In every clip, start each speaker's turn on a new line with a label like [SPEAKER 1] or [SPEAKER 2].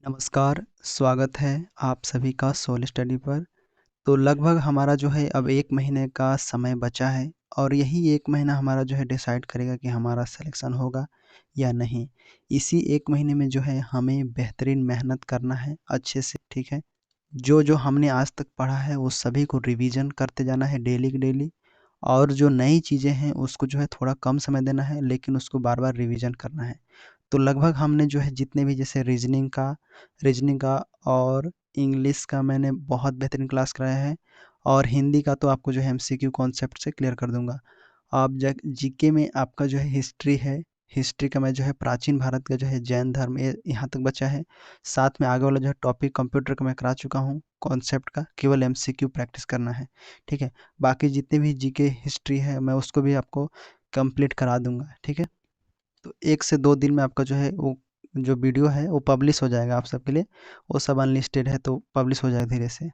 [SPEAKER 1] नमस्कार, स्वागत है आप सभी का सोल स्टडी पर। तो लगभग हमारा जो है अब 1 महीने का समय बचा है और यही 1 महीना हमारा जो है डिसाइड करेगा कि हमारा सिलेक्शन होगा या नहीं। इसी 1 महीने में जो है हमें बेहतरीन मेहनत करना है अच्छे से, ठीक है? जो हमने आज तक पढ़ा है वो सभी को रिवीजन करते जाना है डेली की डेली, और जो नई चीज़ें हैं उसको जो है थोड़ा कम समय देना है, लेकिन उसको बार-बार रिवीजन करना है। तो लगभग हमने जो है जितने भी जैसे रीजनिंग का और इंग्लिश का मैंने बहुत बेहतरीन क्लास कराया है, और हिंदी का तो आपको जो है एमसीक्यू कॉन्सेप्ट से क्लियर कर दूंगा। आप जीके में आपका जो है हिस्ट्री है, हिस्ट्री का मैं जो है प्राचीन भारत का जो है जैन धर्म ये यहाँ तक बचा है। साथ में आगे वाला जो है टॉपिक कंप्यूटर का मैं करा चुका हूँ, कॉन्सेप्ट का केवल एमसीक्यू प्रैक्टिस करना है, ठीक है? बाकी जितने भी जीके हिस्ट्री है मैं उसको भी आपको कंप्लीट करा दूंगा, ठीक है? तो 1 से 2 दिन में आपका जो है वो जो वीडियो है वो पब्लिश हो जाएगा आप सबके लिए। वो सब अनलिस्टेड है तो पब्लिश हो जाएगा धीरे से।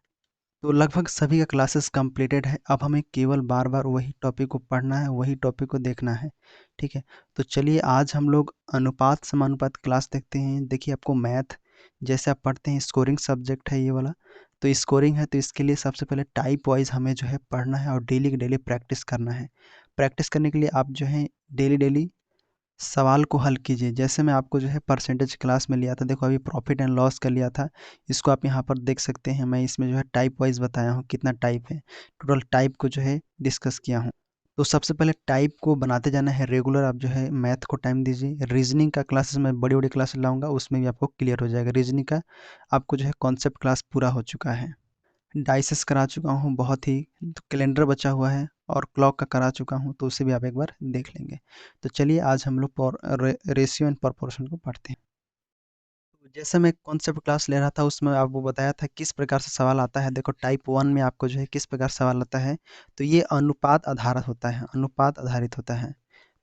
[SPEAKER 1] तो लगभग सभी का क्लासेस कंप्लीटेड है। अब हमें केवल बार-बार वही टॉपिक को पढ़ना है, वही टॉपिक को देखना है, ठीक है? तो चलिए आज हम लोग अनुपात समानुपात क्लास देखते हैं। देखिए आपको मैथ जैसे आप पढ़ते हैं, स्कोरिंग सब्जेक्ट है ये वाला। तो स्कोरिंग है तो इसके लिए सबसे पहले टाइप वाइज़ हमें जो है पढ़ना है और डेली की डेली प्रैक्टिस करना है। प्रैक्टिस करने के लिए आप जो है डेली-डेली सवाल को हल कीजिए। जैसे मैं आपको जो है परसेंटेज क्लास में लिया था, देखो अभी प्रॉफिट एंड लॉस का लिया था। इसको आप यहाँ पर देख सकते हैं, मैं इसमें जो है टाइप वाइज बताया हूँ कितना टाइप है, टोटल टाइप को जो है डिस्कस किया हूँ। तो सबसे पहले टाइप को बनाते जाना है रेगुलर। आप जो है मैथ को टाइम दीजिए। रीजनिंग का क्लासेस मैं बड़ी बड़ी क्लासेस लाऊंगा, उसमें भी आपको क्लियर हो जाएगा। रीजनिंग का आपको जो है कॉन्सेप्ट क्लास पूरा हो चुका है। डाइसेस करा चुका हूँ बहुत ही, तो कैलेंडर बचा हुआ है और क्लॉक का करा चुका हूँ, तो उसे भी आप एक बार देख लेंगे। तो चलिए आज हम लोग रेशियो एंड प्रोपोर्शन को पढ़ते हैं। तो जैसे मैं कॉन्सेप्ट क्लास ले रहा था उसमें आपको बताया था किस प्रकार से सवाल आता है। देखो टाइप 1 में आपको जो है किस प्रकार सवाल आता है, तो ये अनुपात आधारित होता है, अनुपात आधारित होता है।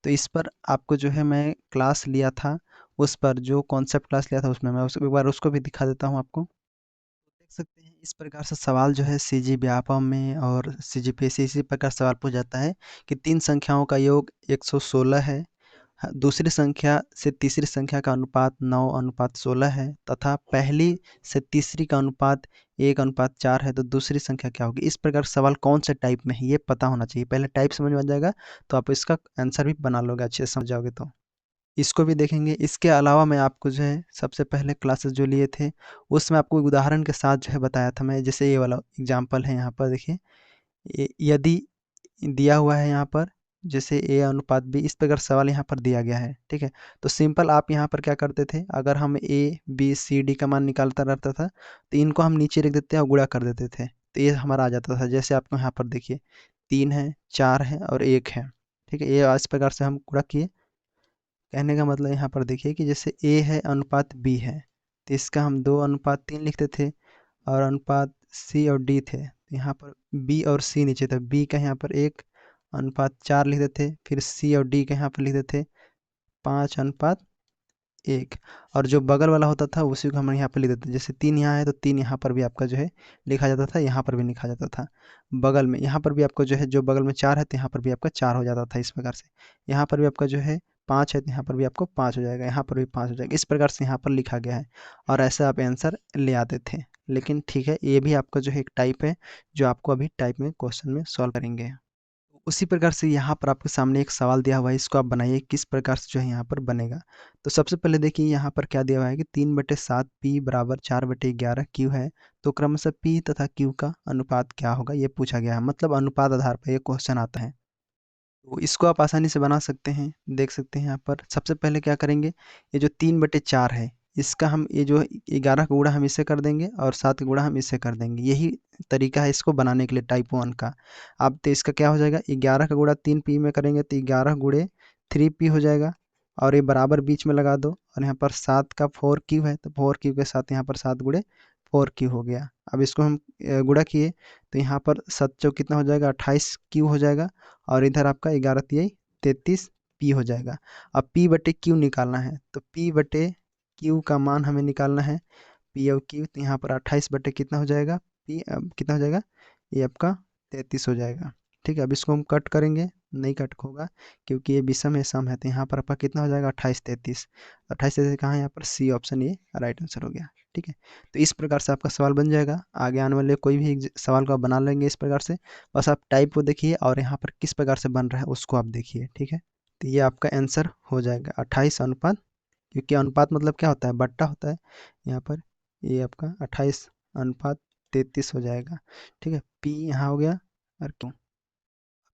[SPEAKER 1] तो इस पर आपको जो है मैं क्लास लिया था, उस पर जो कॉन्सेप्ट क्लास लिया था उसमें मैं उस एक बार उसको भी दिखा देता हूँ आपको। देख सकते हैं इस प्रकार से सवाल जो है सीजी व्यापम में और सीजीपीएससी इसी प्रकार सवाल पूछ जाता है कि 3 संख्याओं का योग 116 है। दूसरी संख्या से तीसरी संख्या का अनुपात 9:16 है, तथा पहली से तीसरी का अनुपात 1:4 है, तो दूसरी संख्या क्या होगी? इस प्रकार सवाल कौन से टाइप में है ये पता होना चाहिए। पहले टाइप समझ में आ जाएगा तो आप इसका आंसर भी बना लोगे, अच्छे से समझ जाओगे तो। इसको भी देखेंगे। इसके अलावा मैं आपको जो है सबसे पहले क्लासेस जो लिए थे उसमें आपको एक उदाहरण के साथ जो है बताया था मैं। जैसे ये वाला एग्जांपल है यहाँ पर देखिए, यदि दिया हुआ है यहाँ पर जैसे ए अनुपात बी, इस प्रकार सवाल यहाँ पर दिया गया है, ठीक है? तो सिंपल आप यहाँ पर क्या करते थे, अगर हम ए बी सी डी का मान निकालता रहता था तो इनको हम नीचे लिख देते हैं और गुणा कर देते थे, तो ये हमारा आ जाता था। जैसे आपको यहाँ पर देखिए 3 है, 4 है और 1 है, ठीक है? ये इस प्रकार से हम गुणा किए। कहने का मतलब यहाँ पर देखिए कि जैसे ए है अनुपात बी है, तो इसका हम 2:3 लिखते थे, और अनुपात सी और डी थे तो यहाँ पर बी और सी नीचे था, बी का यहाँ पर 1:4 लिखते थे, फिर सी और डी का यहाँ पर लिखते थे 5:1। और जो बगल वाला होता था उसी को हम यहाँ पर लिख देते, जैसे 3 यहाँ है तो 3 यहाँ पर भी आपका जो है लिखा जाता था, यहाँ पर भी लिखा जाता था। बगल में यहाँ पर भी आपको जो है, जो बगल में 4 है तो यहाँ पर भी आपका 4 हो जाता था इस प्रकार से। यहाँ पर भी आपका जो है 5 है तो यहाँ पर भी आपको 5 हो जाएगा, यहाँ पर भी 5 हो जाएगा, इस प्रकार से यहाँ पर लिखा गया है। और ऐसे आप आंसर ले आते थे। लेकिन ठीक है, ये भी आपका जो है एक टाइप है जो आपको अभी टाइप में क्वेश्चन में सॉल्व करेंगे। उसी प्रकार से यहाँ पर आपके सामने एक सवाल दिया हुआ है, इसको आप बनाइए किस प्रकार से जो है यहाँ पर बनेगा। तो सबसे पहले देखिए यहाँ पर क्या दिया हुआ है कि 3/7 पी बराबर 4/11 क्यू है, तो क्रमशः पी तथा क्यू का अनुपात क्या होगा ये पूछा गया है। मतलब अनुपात आधार पर ये क्वेश्चन आता है, तो इसको आप आसानी से बना सकते हैं। देख सकते हैं यहाँ पर सबसे पहले क्या करेंगे, ये जो 3/4 है इसका हम ये जो 11 का गुणा हम इससे कर देंगे और 7 का गुणा हम इससे कर देंगे। यही तरीका है इसको बनाने के लिए टाइप 1 का। अब तो इसका क्या हो जाएगा, 11 का गुणा 3p में करेंगे तो 11 गुणे 3p हो जाएगा, और ये बराबर बीच में लगा दो, और यहाँ पर 7 का 4q है तो 4q के साथ यहाँ पर 7 गुणे 4q हो गया। अब इसको हम गुणा किए तो यहाँ पर 7 चौक कितना हो जाएगा, 28q हो जाएगा, और इधर आपका 11 तिहाई 33 पी हो जाएगा। अब पी बटे क्यू निकालना है, तो पी बटे क्यू का मान हमें निकालना है, पी और क्यू। तो यहाँ पर 28 बटे कितना हो जाएगा, पी कितना हो जाएगा, ये आपका 33 हो जाएगा, ठीक है? अब इसको हम कट करेंगे, नहीं कट होगा क्योंकि ये विषम है सम है। तो यहाँ पर आपका कितना हो जाएगा 28-33। 28-33 कहाँ है यहाँ पर, सी ऑप्शन ये राइट आंसर हो गया। ठीक है, तो इस प्रकार से आपका सवाल बन जाएगा। आगे आने वाले कोई भी सवाल को आप बना लेंगे इस प्रकार से, बस आप टाइप को देखिए और यहाँ पर किस प्रकार से बन रहा है उसको आप देखिए। ठीक है, तो ये आपका आंसर हो जाएगा 28 अनुपात, क्योंकि अनुपात मतलब क्या होता है, बट्टा होता है। यहाँ पर ये आपका 28/33 हो जाएगा। ठीक है, पी यहाँ हो गया। और क्यों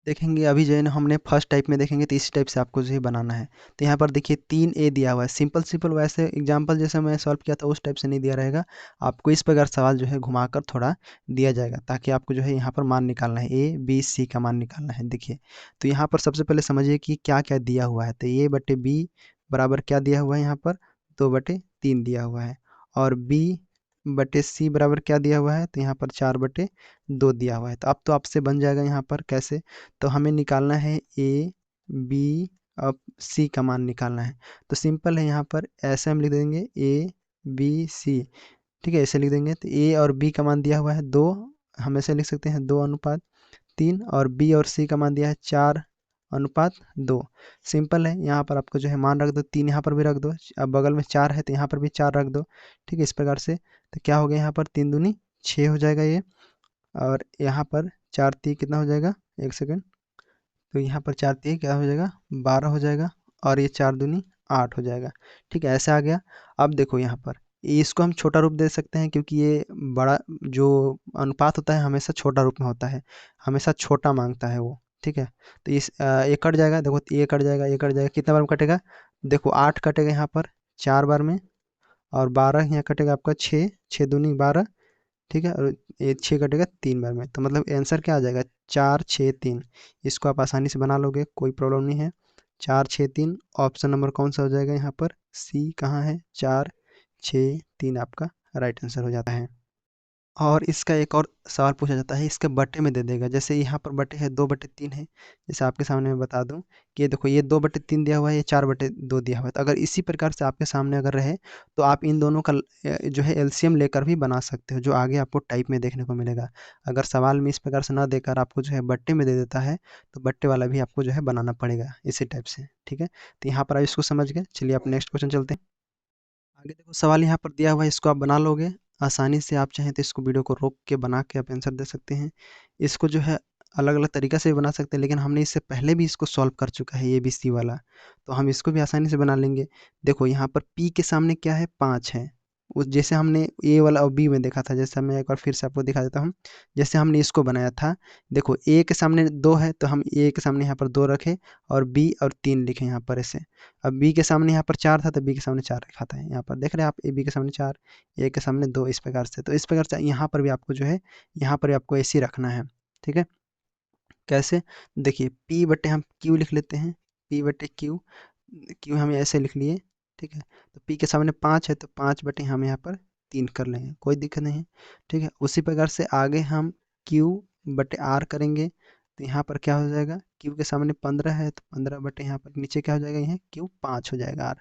[SPEAKER 1] देखेंगे अभी जो है ना, हमने फर्स्ट टाइप में देखेंगे तो इसी टाइप से आपको जो है बनाना है। तो यहाँ पर देखिए 3A दिया हुआ है, सिंपल सिंपल वैसे एग्जांपल जैसे मैं सॉल्व किया था उस टाइप से नहीं दिया रहेगा। आपको इस प्रकार सवाल जो है घुमाकर थोड़ा दिया जाएगा, ताकि आपको जो है यहाँ पर मान निकालना है, A B C का मान निकालना है। देखिए तो यहाँ पर सबसे पहले समझिए कि क्या क्या दिया हुआ है। तो A/B बराबर क्या दिया हुआ है, यहाँ पर 2/3 दिया हुआ है। और B/C बराबर क्या दिया हुआ है, तो यहाँ पर 4/2 दिया हुआ है। तो अब तो आपसे बन जाएगा यहाँ पर कैसे, तो हमें निकालना है A B अब C का मान निकालना है। तो सिंपल है, यहाँ पर ऐसे हम लिख देंगे A B C। ठीक है, ऐसे लिख देंगे। तो A और B का मान दिया हुआ है 2, हम ऐसे लिख सकते हैं 2/3। और B और C का मान दिया है 4/2। सिंपल है, यहाँ पर आपको जो है मान रख दो, 3 यहाँ पर भी रख दो। अब बगल में 4 है तो यहाँ पर भी 4 रख दो। ठीक है, इस प्रकार से तो क्या हो गया, यहाँ पर 3 दूनी 6 हो जाएगा ये। और यहाँ पर 4 3 कितना हो जाएगा, एक सेकेंड, तो यहाँ पर 4 3 क्या हो जाएगा, 12 हो जाएगा। और ये 4 दूनी 8 हो जाएगा। ठीक है, ऐसे आ गया। अब देखो यहाँ पर इसको हम छोटा रूप दे सकते हैं, क्योंकि ये बड़ा जो अनुपात होता है हमेशा छोटा रूप में होता है, हमेशा छोटा मांगता है वो। ठीक है, तो ये कट जाएगा, देखो ये कट जाएगा, ये कट जाएगा, कितना बार में कटेगा, देखो 8 कटेगा यहाँ पर 4 बार में। और 12 यहाँ कटेगा आपका 6, 6 दूनी 12। ठीक है, और ये 6 कटेगा 3 बार में, तो मतलब आंसर क्या आ जाएगा, 4 6 3। इसको आप आसानी से बना लोगे, कोई प्रॉब्लम नहीं है। 4 6 3 ऑप्शन नंबर कौन सा हो जाएगा, यहाँ पर सी कहाँ है, 4 6 3 आपका राइट आंसर हो जाता है। और इसका एक और सवाल पूछा जाता है, इसके बटे में दे देगा। जैसे यहाँ पर बटे है 2/3 है, जैसे आपके सामने मैं बता दूं कि ये देखो ये 2/3 दिया हुआ है, ये 4/2 दिया हुआ है। तो अगर इसी प्रकार से आपके सामने अगर रहे तो आप इन दोनों का जो है एलसीएम लेकर भी बना सकते हो, जो आगे आपको टाइप में देखने को मिलेगा। अगर सवाल में इस प्रकार से ना देकर आपको जो है बट्टे में दे देता है, तो बट्टे वाला भी आपको जो है बनाना पड़ेगा इसी टाइप से। ठीक है, तो यहाँ पर आप इसको समझ गए, चलिए आप नेक्स्ट क्वेश्चन चलते हैं। आगे देखो सवाल यहाँ पर दिया हुआ है, इसको आप बना लोगे आसानी से। आप चाहें तो इसको वीडियो को रोक के बना के आप आंसर दे सकते हैं। इसको जो है अलग अलग तरीका से भी बना सकते हैं, लेकिन हमने इससे पहले भी इसको सॉल्व कर चुका है ये बी सी वाला, तो हम इसको भी आसानी से बना लेंगे। देखो यहाँ पर पी के सामने क्या है, 5 है। उस जैसे हमने ए वाला और बी में देखा था, जैसे मैं एक बार फिर से आपको दिखा देता हूँ। जैसे हमने इसको बनाया था, देखो ए के सामने 2 है तो हम ए के सामने यहाँ पर 2 रखे, और बी और 3 लिखे यहाँ पर ऐसे। अब बी के सामने यहाँ पर 4 था तो बी के सामने 4 रखा था। यहाँ पर देख रहे हैं आप, ए बी के सामने 4, ए के सामने 2, इस प्रकार से। तो इस प्रकार से यहाँ पर भी आपको जो है, यहाँ पर भी आपको ऐसे ही रखना है। ठीक है, कैसे, देखिए P बटे हम Q लिख लेते हैं, P बटे Q, Q हम ऐसे लिख लिए। ठीक है, तो P के सामने 5 है तो 5 बटे हम यहाँ पर 3 कर लेंगे, कोई दिक्कत नहीं है। ठीक है, उसी प्रकार से आगे हम Q बटे R करेंगे, तो यहाँ पर क्या हो जाएगा, Q के सामने 15 है तो 15 बटे यहाँ पर नीचे क्या हो जाएगा, यहाँ Q 5 हो जाएगा R।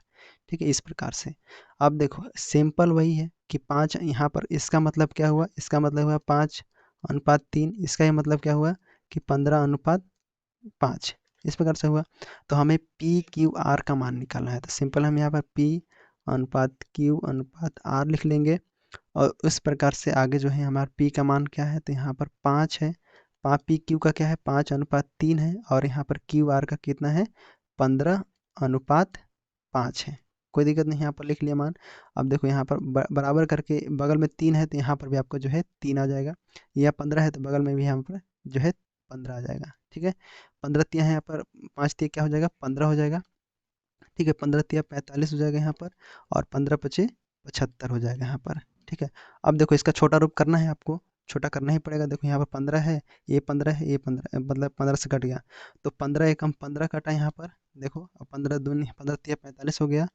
[SPEAKER 1] ठीक है, इस प्रकार से। अब देखो सिंपल वही है कि 5 यहाँ पर, इसका मतलब क्या हुआ, इसका मतलब हुआ 5/3। इसका ये मतलब क्या हुआ कि 15/5, इस प्रकार से हुआ। तो हमें पी क्यू आर का मान निकालना है, तो सिंपल हम यहाँ पर पी अनुपात क्यू अनुपात आर लिख लेंगे। और उस प्रकार से आगे जो है हमारा पी का मान क्या है, तो यहाँ पर 5 है। पी क्यू का क्या है, 5/3 है। और यहाँ पर क्यू आर का कितना है, 15/5 है। कोई दिक्कत नहीं, यहाँ पर लिख लिया मान। अब देखो यहाँ पर बराबर करके बगल में 3 है तो यहाँ पर भी आपको जो है 3 आ जाएगा। यह 15 है तो बगल में भी यहाँ पर जो है 15 आ जाएगा। ठीक है, 15 तिया है यहाँ पर, 5 तिया क्या हो जाएगा, 15 हो जाएगा। ठीक है, 15 तिया 45 हो जाएगा यहाँ पर। और 15 × 5 = 75 हो जाएगा यहाँ पर। ठीक है, अब देखो इसका छोटा रूप करना है आपको, छोटा करना ही पड़ेगा। देखो यहाँ पर 15 है, ये 15 है, ये 15, मतलब 15 से कट गया तो 15 एकम 15 कटा यहाँ पर। देखो अब 15 दूनी 15 तिया 45 हो गया।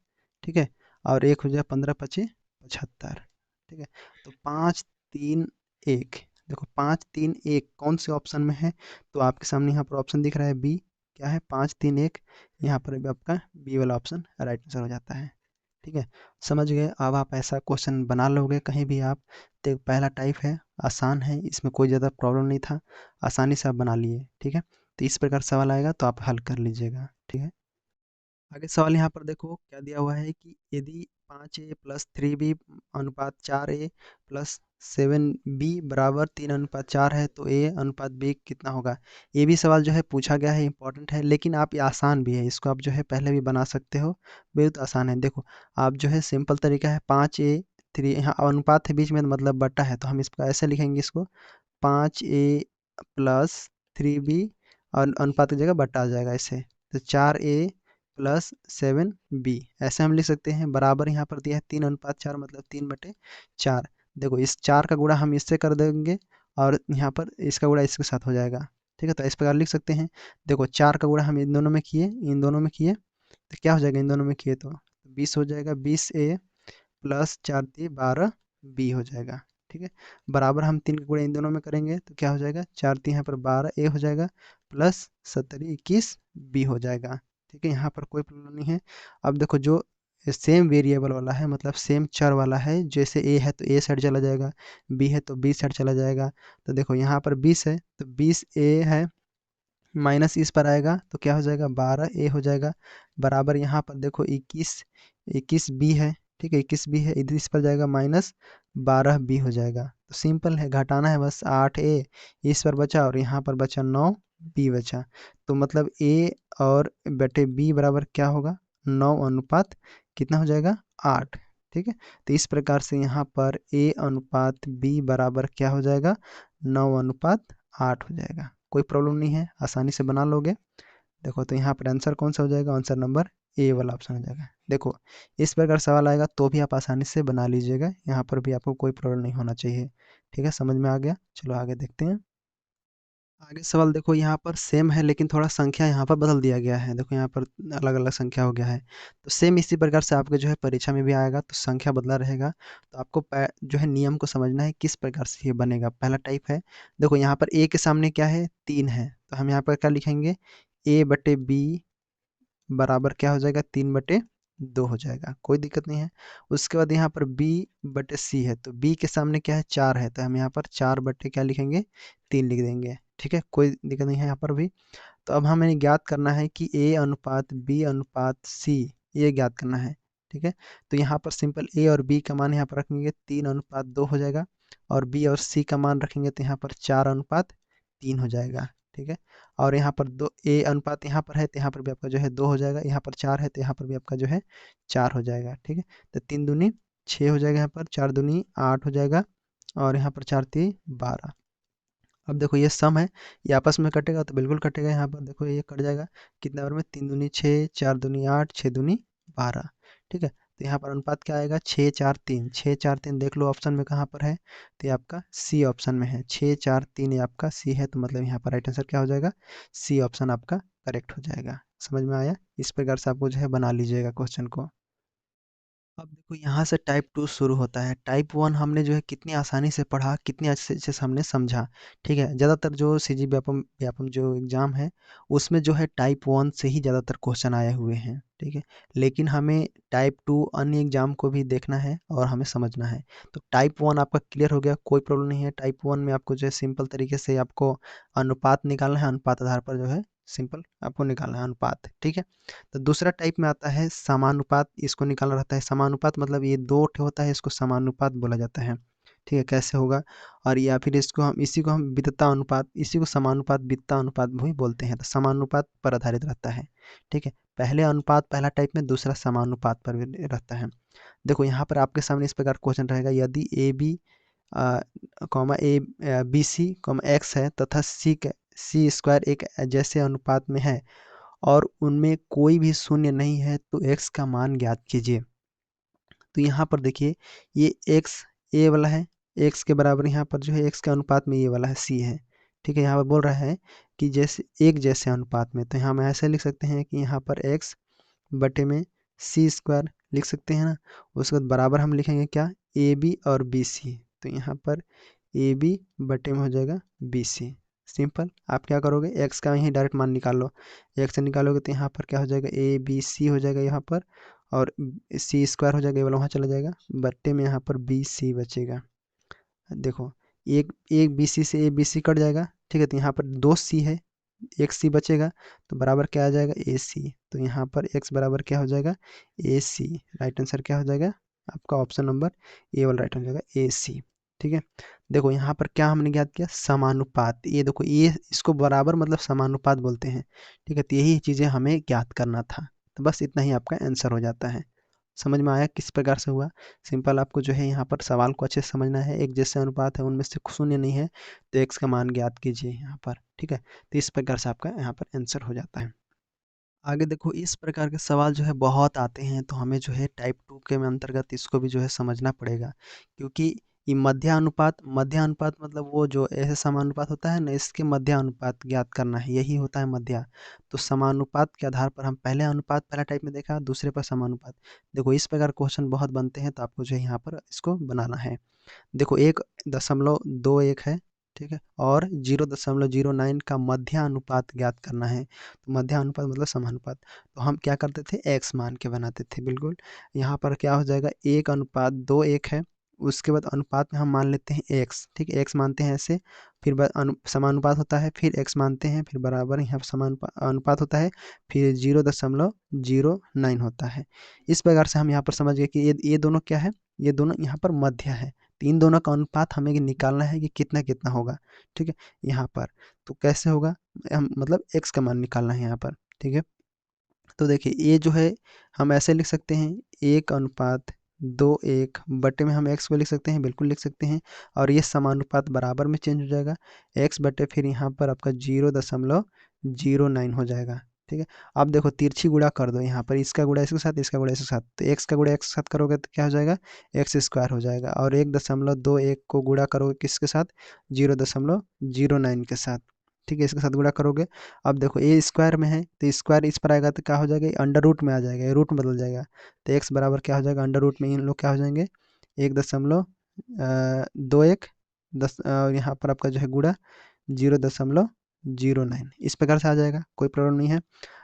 [SPEAKER 1] ठीक है, और एक हो जाए 15 × 5 = 75। ठीक है, तो 5 3 1, देखो 5 3 1 कौन से ऑप्शन में है, तो आपके सामने यहाँ पर ऑप्शन दिख रहा है बी। क्या है, 5 3 1, यहाँ पर भी आपका बी वाला ऑप्शन राइट आंसर हो जाता है। ठीक है, समझ गए। अब आप ऐसा क्वेश्चन बना लोगे कहीं भी आप, तो पहला टाइप है, आसान है, इसमें कोई ज़्यादा प्रॉब्लम नहीं था, आसानी से आप बना लिए। ठीक है, तो इस प्रकार सवाल आएगा तो आप हल कर लीजिएगा, ठीक है। आगे सवाल यहाँ पर देखो क्या दिया हुआ है कि यदि 5a प्लस 3b अनुपात 4a प्लस 7b बराबर 3:4 है तो a अनुपात b कितना होगा। ये भी सवाल जो है पूछा गया है, इंपॉर्टेंट है, लेकिन आप ये आसान भी है, इसको आप जो है पहले भी बना सकते हो, बहुत आसान है। देखो आप जो है सिंपल तरीका है, 5a 3, यहाँ अनुपात है बीच में मतलब बटा है, तो हम इसको ऐसे लिखेंगे, इसको 5a प्लस 3b और अनुपात की जगह बटा आ जाएगा ऐसे, तो 4a प्लस 7b ऐसे हम लिख सकते हैं। बराबर यहाँ पर दिया है 3:4 मतलब 3/4। देखो इस 4 का गुणा हम इससे कर देंगे और यहाँ पर इसका गुणा इसके साथ हो जाएगा, ठीक है। तो इस प्रकार लिख सकते हैं। देखो 4 का गुणा हम इन दोनों में किए, इन दोनों में किए तो क्या हो जाएगा, इन दोनों में किए तो 20 हो जाएगा, 20a प्लस 4×3 = 12b हो जाएगा, ठीक है। बराबर हम 3 का गुणा इन दोनों में करेंगे तो क्या हो जाएगा, 4×3 यहाँ पर 12a हो जाएगा प्लस 17×21b हो जाएगा, ठीक है। यहाँ पर कोई प्रॉब्लम नहीं है। अब देखो जो सेम वेरिएबल वाला है मतलब सेम चर वाला है, जैसे a है तो a साइड चला जाएगा, b है तो b साइड चला जाएगा। तो देखो यहाँ पर 20 है तो 20a है माइनस इस पर आएगा तो क्या हो जाएगा, 12a हो जाएगा। बराबर यहाँ पर देखो 21b है, ठीक है, 21b है, इधर इस पर जाएगा माइनस 12b हो जाएगा। तो सिंपल है, घटाना है बस, 8a इस पर बचा और यहाँ पर बचा 9b बचा। तो मतलब a और बटे b बराबर क्या होगा, 9 अनुपात कितना हो जाएगा, 8, ठीक है। तो इस प्रकार से यहाँ पर a अनुपात b बराबर क्या हो जाएगा, 9:8 हो जाएगा। कोई प्रॉब्लम नहीं है, आसानी से बना लोगे। देखो तो यहाँ पर आंसर कौन सा हो जाएगा, आंसर नंबर ए वाला ऑप्शन हो जाएगा। देखो इस प्रकार सवाल आएगा तो भी आप आसानी से बना लीजिएगा, यहाँ पर भी आपको कोई प्रॉब्लम नहीं होना चाहिए, ठीक है। समझ में आ गया, चलो आगे देखते हैं। आगे सवाल देखो यहाँ पर सेम है लेकिन थोड़ा संख्या यहाँ पर बदल दिया गया है। देखो यहाँ पर अलग अलग संख्या हो गया है, तो सेम इसी प्रकार से आपके जो है परीक्षा में भी आएगा, तो संख्या बदला रहेगा। तो आपको जो है नियम को समझना है किस प्रकार से ये बनेगा। पहला टाइप है, देखो यहाँ पर ए के सामने क्या है, 3 है, तो हम यहाँ पर क्या लिखेंगे, a/b बराबर क्या हो जाएगा, 3/2 हो जाएगा, कोई दिक्कत नहीं है। उसके बाद यहाँ पर b/c है, तो b के सामने क्या है, 4 है, तो हम यहाँ पर 4 बटे क्या लिखेंगे, 3 लिख देंगे, ठीक है, कोई दिक्कत नहीं है यहाँ पर भी। तो अब हमें ज्ञात करना है कि a अनुपात b अनुपात c, ये ज्ञात करना है, ठीक है। तो यहाँ पर सिंपल a और b का मान यहाँ पर रखेंगे 3:2 हो जाएगा, और b और c का मान रखेंगे तो यहाँ पर 4:3 हो जाएगा, ठीक है। और यहाँ पर दो a अनुपात यहाँ पर है तो यहाँ पर भी आपका जो है 2 हो जाएगा, यहाँ पर 4 है तो यहाँ पर भी आपका जो है 4 हो जाएगा, ठीक है। तो 3 दूनी 6 हो जाएगा, यहाँ पर 4 दूनी 8 हो जाएगा, और यहाँ पर 4×3 12। अब देखो ये सम है, ये आपस में कटेगा तो बिल्कुल कटेगा, यहाँ पर देखो ये कट जाएगा, कितना बार में, 3 दूनी 6, 4 दूनी 8, 6 दूनी 12, ठीक है। तो यहाँ पर अनुपात क्या आएगा, 6:4:3, 6:4:3 देख लो ऑप्शन में कहाँ पर है, तो ये आपका सी ऑप्शन में है, 6:4:3 ये आपका सी है, तो मतलब यहाँ पर राइट आंसर क्या हो जाएगा, सी ऑप्शन आपका करेक्ट हो जाएगा। समझ में आया, इस प्रकार से आपको जो है बना लीजिएगा क्वेश्चन को। अब देखो यहाँ से टाइप 2 शुरू होता है। टाइप 1 हमने जो है कितनी आसानी से पढ़ा, कितनी अच्छे से हमने समझा, ठीक है। ज़्यादातर जो सीजी व्यापम व्यापम जो एग्ज़ाम है उसमें जो है टाइप 1 से ही ज़्यादातर क्वेश्चन आए हुए हैं, ठीक है। लेकिन हमें टाइप 2 अन्य एग्ज़ाम को भी देखना है और हमें समझना है। तो टाइप 1 आपका क्लियर हो गया, कोई प्रॉब्लम नहीं है। टाइप 1 में आपको जो है सिंपल तरीके से आपको अनुपात निकालना है, अनुपात आधार पर जो है सिंपल आपको निकालना है अनुपात, ठीक है। तो दूसरा टाइप में आता है समानुपात, इसको निकालना रहता है। समानुपात मतलब ये दो ठे होता है, इसको समानुपात बोला जाता है, ठीक है। कैसे होगा, और या फिर इसको हम इसी को हम वितता अनुपात, इसी को समानुपात वितता अनुपात भी बोलते हैं। तो समानुपात पर आधारित रहता है, ठीक है। पहले अनुपात पहला टाइप में, दूसरा समानुपात पर भी रहता है। देखो यहाँ पर आपके सामने इस प्रकार क्वेश्चन रहेगा, यदि A B comma A B C comma X है तथा सी स्क्वायर एक जैसे अनुपात में है और उनमें कोई भी शून्य नहीं है तो x का मान ज्ञात कीजिए। तो यहाँ पर देखिए ये x a वाला है, x के बराबर यहाँ पर जो है x के अनुपात में ये वाला है c है, ठीक है। यहाँ पर बोल रहा है कि जैसे एक जैसे अनुपात में, तो यहाँ हम ऐसे लिख सकते हैं कि यहाँ पर x बटे में सी स्क्वायर लिख सकते हैं ना। उसके बाद बराबर हम लिखेंगे क्या, ए बी और बी सी, तो यहाँ पर ए बी बटे में हो जाएगा बी सी। सिंपल, आप क्या करोगे, एक्स का यहीं डायरेक्ट मान निकाल लो, एक्स से निकालोगे तो यहाँ पर क्या हो जाएगा, ए बी सी हो जाएगा यहाँ पर, और सी स्क्वायर हो जाएगा, ये वाला वहाँ चला जाएगा, बट्टे में यहाँ पर बी सी बचेगा। देखो एक एक बी सी से ए बी सी कट जाएगा, ठीक है। तो यहाँ पर 2 सी है, एक सी बचेगा तो बराबर क्या आ जाएगा, ए सी। तो यहाँ पर एक्स बराबर क्या हो जाएगा, ए सी। राइट आंसर क्या हो जाएगा आपका, ऑप्शन नंबर ए वाला राइट हो जाएगा, ए सी। ठीक है, देखो यहाँ पर क्या हमने ज्ञात किया, समानुपात। ये देखो, ये इसको बराबर मतलब समानुपात बोलते हैं। ठीक है, तो यही चीज़ें हमें ज्ञात करना था। तो बस इतना ही आपका आंसर हो जाता है। समझ में आया किस प्रकार से हुआ। सिंपल, आपको जो है यहाँ पर सवाल को अच्छे से समझना है। एक जैसे अनुपात है, उनमें से शून्य नहीं है, तो एक्स का मान ज्ञात कीजिए यहाँ पर। ठीक है, तो इस प्रकार से आपका यहाँ पर आंसर हो जाता है। आगे देखो, इस प्रकार के सवाल जो है बहुत आते हैं, तो हमें जो है टाइप 2 के में अंतर्गत इसको भी जो है समझना पड़ेगा। क्योंकि ये मध्यानुपात मतलब वो जो ऐसे समानुपात होता है ना, इसके मध्यानुपात ज्ञात करना है, यही होता है मध्या। तो समानुपात के आधार पर हम पहले अनुपात पहला टाइप में देखा, दूसरे पर समानुपात। देखो इस प्रकार क्वेश्चन बहुत बनते हैं, तो आपको जो है यहाँ पर इसको बनाना है। देखो 1.21 है, ठीक है, और 0.09 का मध्यानुपात ज्ञात करना है। तो मध्यानुपात मतलब समानुपात, तो हम क्या करते थे, एक्स मान के बनाते थे। बिल्कुल, यहाँ पर क्या हो जाएगा, 1:2 है। उसके बाद अनुपात में हम मान लेते हैं एक्स। ठीक है, एक्स मानते हैं ऐसे, फिर समानुपात होता है, फिर एक्स मानते हैं, फिर बराबर यहाँ पर अनुपात होता है, फिर 0.09 होता है। इस प्रकार से हम यहाँ पर समझ गए कि ये दोनों क्या है, ये दोनों यहाँ पर मध्य है। तो इन दोनों का अनुपात हमें निकालना है कि कितना कितना होगा। ठीक है, यहाँ पर तो कैसे होगा, हम मतलब एक्स का मान निकालना है यहाँ पर। ठीक है, तो देखिए ये जो है हम ऐसे लिख सकते हैं, 1:2 बटे में हम एक्स को लिख सकते हैं, बिल्कुल लिख सकते हैं। और ये समानुपात बराबर में चेंज हो जाएगा, एक्स बटे फिर यहाँ पर आपका 0.09 हो जाएगा। ठीक है, अब देखो तिरछी गुणा कर दो, यहाँ पर इसका गुणा इसके साथ, इसका गुणा इसके साथ, तो एक्स का गुणा एक्स के साथ करोगे तो क्या हो जाएगा, एक्स स्क्वायर हो जाएगा। और 1.21 को गुणा करोगे किसके साथ, 0.09 के साथ। ठीक है, इसके साथ गुणा करोगे। अब देखो ए स्क्वायर में है, तो स्क्वायर इस पर आएगा तो क्या हो जाएगा, अंडर रूट में आ जाएगा, ये रूट में बदल जाएगा। तो एक्स बराबर क्या हो जाएगा, अंडर रूट में इन लोग क्या हो जाएंगे, 1.21 दस, और यहाँ पर आपका जो है गुणा 0.09, इस प्रकार से आ जाएगा, कोई प्रॉब्लम नहीं है।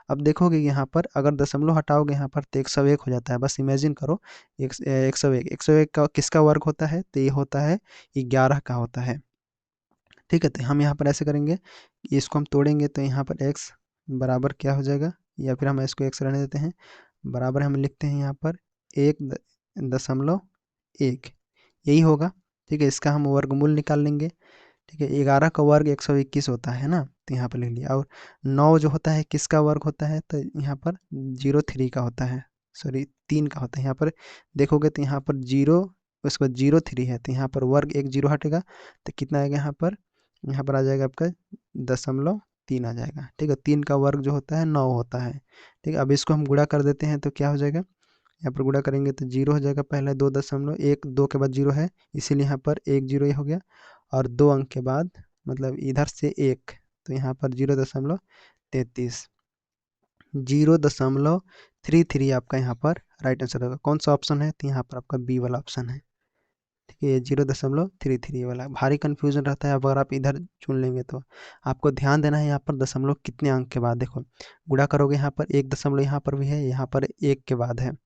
[SPEAKER 1] अब देखोगे यहाँ पर अगर दशमलव हटाओगे यहाँ पर तो 101 हो जाता है। बस इमेजिन करो, 101 का किसका वर्ग होता है, तो ये होता है 11 का होता है। ठीक है, तो हम यहाँ पर ऐसे करेंगे, इसको हम तोड़ेंगे तो यहाँ पर x बराबर क्या हो जाएगा, या फिर हम इसको x रहने देते हैं, बराबर हम लिखते हैं यहाँ पर 1.1 यही होगा। ठीक है, इसका हम वर्गमूल निकाल लेंगे। ठीक है, 11 का वर्ग 121 होता है ना, तो यहाँ पर लिख लिया। और 9 जो होता है किसका वर्ग होता है, तो यहाँ पर 03 का होता है, सॉरी 3 का होता है। यहाँ पर देखोगे तो यहाँ पर 0, उसके बाद 03 है, तो यहाँ पर वर्ग एक 0 हटेगा, तो कितना आएगा यहाँ पर, यहाँ पर आ जाएगा आपका 0.3 आ जाएगा। ठीक है, 3 का वर्ग जो होता है 9 होता है। ठीक है, अब इसको हम गुणा कर देते हैं तो क्या हो जाएगा, यहाँ पर गुणा करेंगे तो 0 हो जाएगा, पहले 2.1 2 के बाद 0 है, इसीलिए यहाँ पर 1 0 ये हो गया। और 2 अंक के बाद मतलब इधर से 1, तो यहाँ पर 0.33, 0.33 आपका यहाँ पर राइट आंसर होगा। कौन सा ऑप्शन है, तो यहाँ पर आपका बी वाला ऑप्शन है। ठीक है, ये 0.33 वाला भारी कन्फ्यूजन रहता है, अगर आप इधर चुन लेंगे तो। आपको ध्यान देना है यहाँ पर दशमलव कितने अंक के बाद, देखो गुणा करोगे यहाँ पर एक दशमलव यहाँ पर भी है, यहाँ पर एक के बाद है।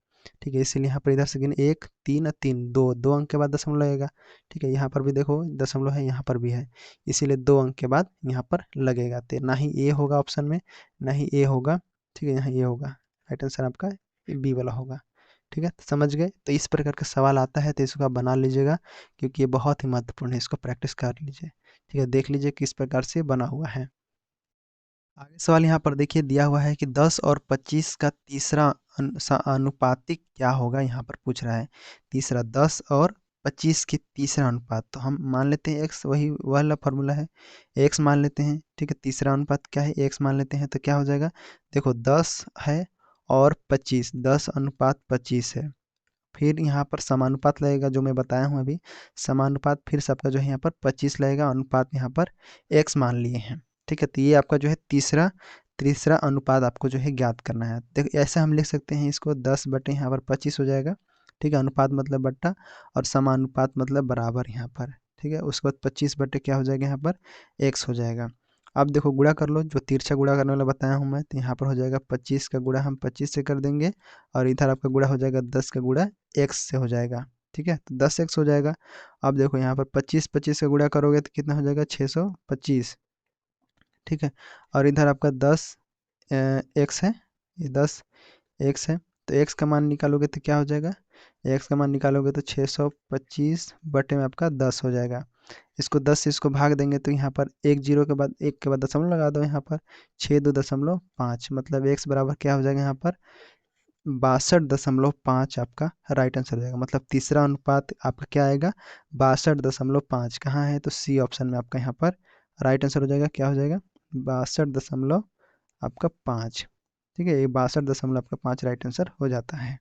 [SPEAKER 1] ठीक है, इसीलिए यहाँ पर इधर से गिन, 1 3 3 2 2 अंक के बाद दशमलव लगेगा। ठीक है, यहाँ पर भी देखो दशमलव है, यहाँ पर भी है, इसीलिए 2 अंक के बाद यहाँ पर लगेगा। तो ना ही ए होगा ऑप्शन में, ना ही ए होगा। ठीक है, यहाँ ये होगा, राइट आंसर आपका बी वाला होगा। ठीक है, तो समझ गए। तो इस प्रकार का सवाल आता है तो इसको आप बना लीजिएगा, क्योंकि ये बहुत ही महत्वपूर्ण है, इसको प्रैक्टिस कर लीजिए। ठीक है, देख लीजिए किस प्रकार से बना हुआ है। आगे सवाल यहाँ पर देखिए दिया हुआ है कि 10 और 25 का तीसरा अनुपातिक क्या होगा, यहाँ पर पूछ रहा है। तीसरा 10 और 25 की तीसरा अनुपात, तो हम मान लेते हैं एक्स, वही वाला फॉर्मूला है, एक्स मान लेते हैं। ठीक है, तीसरा अनुपात क्या है, एक्स मान लेते हैं, तो क्या हो जाएगा, देखो 10 है और 25, 10:25 है। फिर यहाँ पर समानुपात लगेगा, जो मैं बताया हूँ अभी, समानुपात फिर से आपका जो है यहाँ पर 25 लगेगा, अनुपात यहाँ पर x मान लिए हैं। ठीक है, तो ये आपका जो है तीसरा तीसरा अनुपात आपको जो है ज्ञात करना है। देखो ऐसे हम लिख सकते हैं इसको, 10 बटे यहाँ पर 25 हो जाएगा। ठीक है, अनुपात मतलब बट्टा, और समानुपात मतलब बराबर यहाँ पर। ठीक है, उसके बाद 25 बटे क्या हो जाएगा यहाँ पर, x हो जाएगा। अब देखो गुणा कर लो, जो तिरछा गुणा करने वाला बताया हूँ मैं, तो यहाँ पर हो जाएगा 25 का गुणा हम 25 से कर देंगे, और इधर आपका गुणा हो जाएगा 10 का गुणा एक्स से हो जाएगा। ठीक है, तो 10x हो जाएगा। अब देखो यहाँ पर 25 25 का गुणा करोगे तो कितना हो जाएगा, 625। ठीक है। और इधर आपका 10 एक्स है, ये 10 एक्स है, तो एक्स का मान निकालोगे तो क्या हो जाएगा, एक्स का मान निकालोगे तो 625 बटे में आपका 10 हो जाएगा। इसको 10 से इसको भाग देंगे तो यहाँ पर एक जीरो के बाद एक के बाद दशमलव लगा दो, यहाँ पर 6 2.5 मतलब एक्स बराबर क्या हो जाएगा यहाँ पर 62.5 आपका राइट आंसर हो जाएगा। मतलब तीसरा अनुपात आपका क्या आएगा 62.5, कहाँ है तो सी ऑप्शन में आपका यहाँ पर राइट आंसर हो जाएगा। क्या हो जाएगा 62 आपका 5, ठीक है, ये 62 आपका 5 राइट आंसर हो जाता है।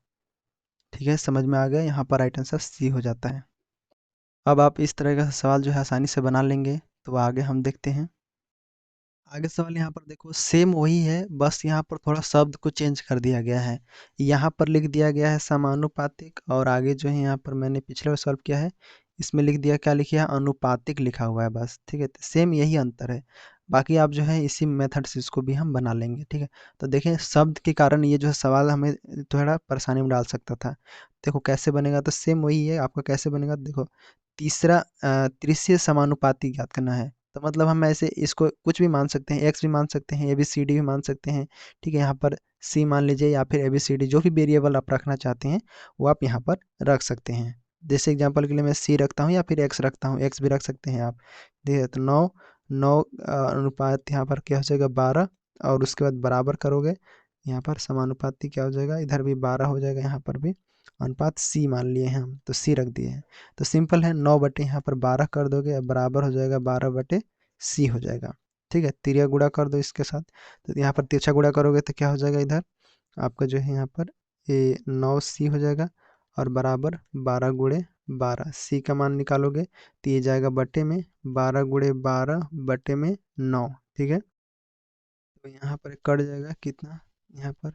[SPEAKER 1] ठीक है, समझ में आ गया, यहाँ पर राइट आंसर सी हो जाता है। अब आप इस तरह का सवाल जो है आसानी से बना लेंगे, तो आगे हम देखते हैं। आगे सवाल यहाँ पर देखो सेम वही है, बस यहाँ पर थोड़ा शब्द को चेंज कर दिया गया है। यहाँ पर लिख दिया गया है समानुपातिक, और आगे जो है यहाँ पर मैंने पिछले बार सॉल्व किया है, इसमें लिख दिया, क्या लिखा है अनुपातिक लिखा हुआ है बस। ठीक है, तो सेम यही अंतर है। बाकी आप जो है इसी मेथड से इसको भी हम बना लेंगे। ठीक है, तो देखें शब्द के कारण ये जो है सवाल हमें थोड़ा परेशानी में डाल सकता था। देखो कैसे बनेगा, तो सेम वही है आपका। कैसे बनेगा देखो, तीसरा तृतीय समानुपाती ज्ञात करना है, तो मतलब हम ऐसे इसको कुछ भी मान सकते हैं, एक्स भी मान सकते हैं, ए बी सी डी भी मान सकते हैं। ठीक है, यहाँ पर सी मान लीजिए या फिर ए बी सी डी, जो भी वेरिएबल आप रखना चाहते हैं वो आप यहाँ पर रख सकते हैं। जैसे एग्जांपल के लिए मैं सी रखता हूँ या फिर एक्स रखता हूँ, एक्स भी रख सकते हैं आप। देखिए तो 9 9 अनुपात यहाँ पर क्या हो जाएगा 12, और उसके बाद बराबर करोगे, यहाँ पर समानुपाती क्या हो जाएगा, इधर भी 12 हो जाएगा, यहाँ पर भी अनुपात सी मान लिए हैं हम, तो सी रख दिए हैं। तो सिंपल है, 9 बटे यहाँ पर 12 कर दोगे, बराबर हो जाएगा 12 बटे सी हो जाएगा। ठीक है, तिरिया गुणा कर दो इसके साथ, तो यहाँ पर तिरछा गुणा करोगे तो क्या हो जाएगा, इधर आपका जो है यहाँ पर ये 9 सी हो जाएगा, और बराबर 12 गुणे 12, सी का मान निकालोगे तो ये जाएगा बटे में 12 गुणे 12 बटे में 9। ठीक है, तो यहाँ पर कट जाएगा कितना, यहाँ पर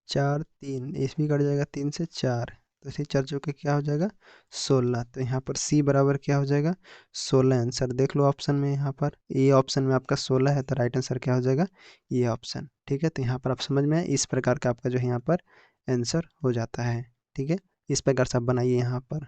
[SPEAKER 1] 4 3, इस भी कट जाएगा 3 से 4, तो इसी 4 चौके क्या हो जाएगा 16। तो यहाँ पर सी बराबर क्या हो जाएगा 16 आंसर। देख लो ऑप्शन में, यहाँ पर ए ऑप्शन में आपका 16 है, तो राइट आंसर क्या हो जाएगा ये ऑप्शन। ठीक है, तो यहाँ पर आप समझ में आए, इस प्रकार का आपका जो है यहाँ पर आंसर हो जाता है। ठीक है, इस प्रकार से आप बनाइए यहाँ पर।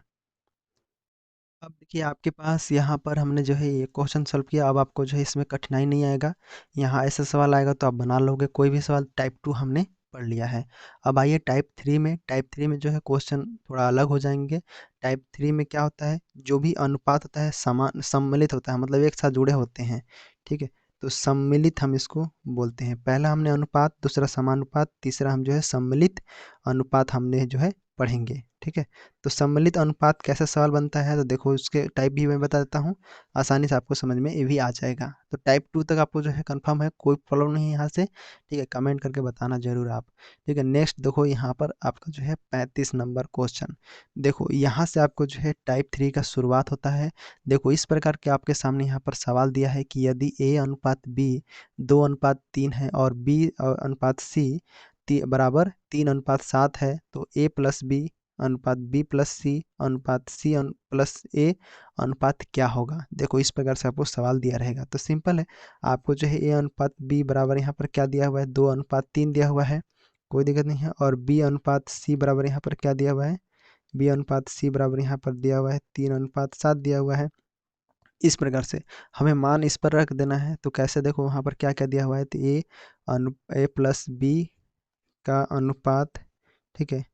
[SPEAKER 1] अब देखिए आपके पास यहाँ पर हमने जो है ये क्वेश्चन सॉल्व किया, अब आपको जो है इसमें कठिनाई नहीं आएगा। यहाँ ऐसा सवाल आएगा तो आप बना लोगे, कोई भी सवाल टाइप 2 हमने पढ़ लिया है। अब आइए टाइप 3 में। टाइप 3 में जो है क्वेश्चन थोड़ा अलग हो जाएंगे। टाइप 3 में क्या होता है, जो भी अनुपात होता है समान सम्मिलित होता है, मतलब एक साथ जुड़े होते हैं। ठीक है, तो सम्मिलित हम इसको बोलते हैं। पहला हमने अनुपात, दूसरा समानुपात, तीसरा हम जो है सम्मिलित अनुपात हमने जो है पढ़ेंगे। ठीक है, तो सम्मिलित अनुपात कैसा सवाल बनता है, तो देखो उसके टाइप भी मैं बता देता हूँ, आसानी से आपको समझ में ये भी आ जाएगा। तो टाइप 2 तक आपको जो है कंफर्म है, कोई प्रॉब्लम नहीं है यहाँ से। ठीक है, कमेंट करके बताना जरूर आप। ठीक है, नेक्स्ट देखो यहाँ पर आपका जो है 35 नंबर क्वेश्चन। देखो यहाँ से आपको जो है टाइप 3 का शुरुआत होता है। देखो इस प्रकार के आपके सामने यहाँ पर सवाल दिया है कि यदि ए अनुपात बी 2:3 है और बी अनुपात सी बराबर 3:7 है, तो ए प्लस बी अनुपात बी प्लस सी अनुपात सी प्लस ए अनुपात क्या होगा। देखो इस प्रकार से आपको सवाल दिया रहेगा, तो सिंपल है, आपको जो है ए अनुपात बी बराबर यहाँ पर क्या दिया हुआ है 2:3 दिया हुआ है, कोई दिक्कत नहीं है। और बी अनुपात सी बराबर यहाँ पर क्या दिया हुआ है, बी अनुपात सी बराबर यहाँ पर दिया हुआ है 3:7 दिया हुआ है। इस प्रकार से हमें मान इस पर रख देना है, तो कैसे देखो वहाँ पर क्या क्या दिया हुआ है, तो ए प्लस बी का अनुपात। ठीक है,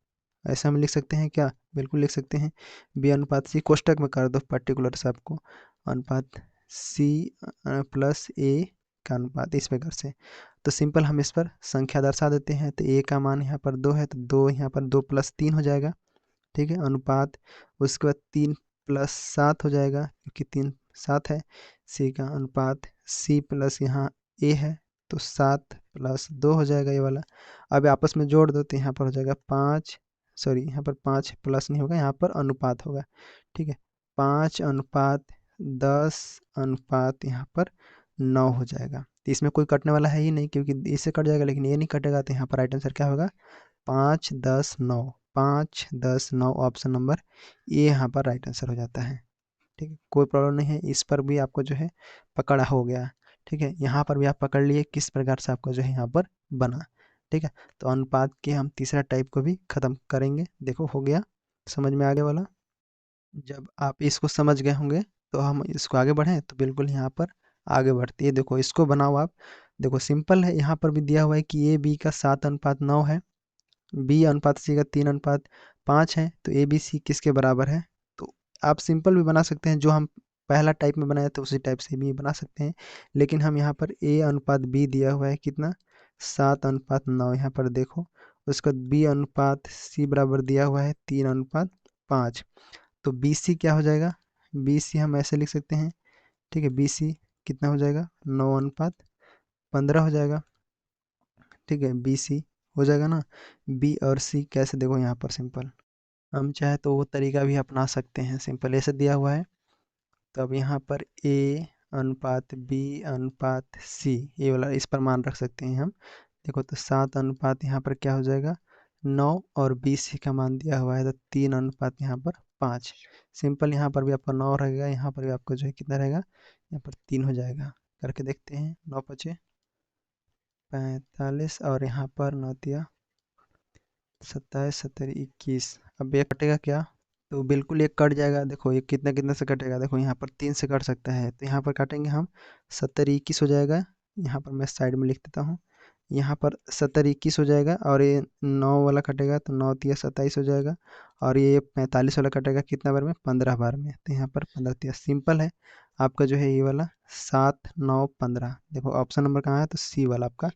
[SPEAKER 1] ऐसा हम लिख सकते हैं क्या, बिल्कुल लिख सकते हैं। बी अनुपात सी कोष्टक में कर दो पर्टिकुलर से आपको, अनुपात सी प्लस ए का अनुपात, इस प्रकार से। तो सिंपल हम इस पर संख्या दर्शा देते हैं, तो ए का मान यहाँ पर 2 है, तो 2 यहाँ पर 2 + 3 हो जाएगा। ठीक है, अनुपात, उसके बाद 3 + 7 हो जाएगा, क्योंकि 3 7 है। सी का अनुपात सी प्लस यहाँ ए है, तो 7 + 2 हो जाएगा ये वाला। अब आपस में जोड़ दो तो यहाँ पर हो जाएगा 5, सॉरी यहाँ पर 5 प्लस नहीं होगा, यहाँ पर अनुपात होगा। ठीक है, 5:10 यहाँ पर 9 हो जाएगा। तो इसमें कोई कटने वाला है ही नहीं, क्योंकि इससे कट जाएगा, लेकिन ये नहीं कटेगा, तो यहाँ पर राइट आंसर क्या होगा 5:10 9, 5:10 9 ऑप्शन नंबर ये यहाँ पर राइट आंसर हो जाता है। ठीक है, कोई प्रॉब्लम नहीं है, इस पर भी आपको जो है पकड़ा हो गया। ठीक है, यहाँ पर भी आप पकड़ लिए किस प्रकार से आपको जो है यहाँ पर बना। ठीक है, तो अनुपात के हम तीसरा टाइप को भी खत्म करेंगे। देखो हो गया, समझ में आगे वाला। जब आप इसको समझ गए होंगे तो हम इसको आगे बढ़ें, तो बिल्कुल यहाँ पर आगे बढ़ती है। देखो इसको बनाओ आप, देखो सिंपल है, यहाँ पर भी दिया हुआ है कि ए बी का 7:9 है, बी अनुपात सी का 3:5 है, तो ए बी सी किसके बराबर है। तो आप सिंपल भी बना सकते हैं, जो हम पहला टाइप में बनाया तो उसी टाइप से भी बना सकते हैं, लेकिन हम यहाँ पर ए अनुपात बी दिया हुआ है कितना, 7:9 यहाँ पर देखो। उसके बाद बी अनुपात सी बराबर दिया हुआ है 3:5, तो बी सी क्या हो जाएगा, बी सी हम ऐसे लिख सकते हैं, ठीक है, बी सी कितना हो जाएगा, 9:15 हो जाएगा, ठीक है, बी सी हो जाएगा ना। बी और सी कैसे, देखो यहाँ पर सिंपल, हम चाहे तो वो तरीका भी अपना सकते हैं, सिंपल ऐसे दिया हुआ है, तो अब यहाँ पर ए अनुपात बी अनुपात सी, ये वाला इस पर मान रख सकते हैं हम। देखो तो 7 अनुपात यहाँ पर क्या हो जाएगा 9, और बी सी का मान दिया हुआ है तो 3 अनुपात यहाँ पर 5। सिंपल यहाँ पर भी आपका 9 रहेगा, यहाँ पर भी आपका जो है कितना रहेगा, यहाँ पर 3 हो जाएगा। करके देखते हैं, 9×5 = 45, और यहाँ पर 9×3 = 27, 70, 21। अब ये कटेगा क्या, तो बिल्कुल ये कट जाएगा। देखो ये कितना कितना से कटेगा, देखो यहाँ पर 3 से कट सकता है, तो यहाँ पर काटेंगे हम, 70, 21 हो जाएगा। यहाँ पर मैं साइड में लिख देता हूँ, यहाँ पर 70, 21 हो जाएगा, और ये 9 वाला कटेगा तो 9×3 = 27 हो जाएगा, और ये 45 वाला कटेगा कितना बार में, 15 बार में, तो यहाँ पर 15×3 सिंपल है आपका जो है ये वाला 7, 9, 15। देखो ऑप्शन नंबर कहाँ है, तो सी वाला आपका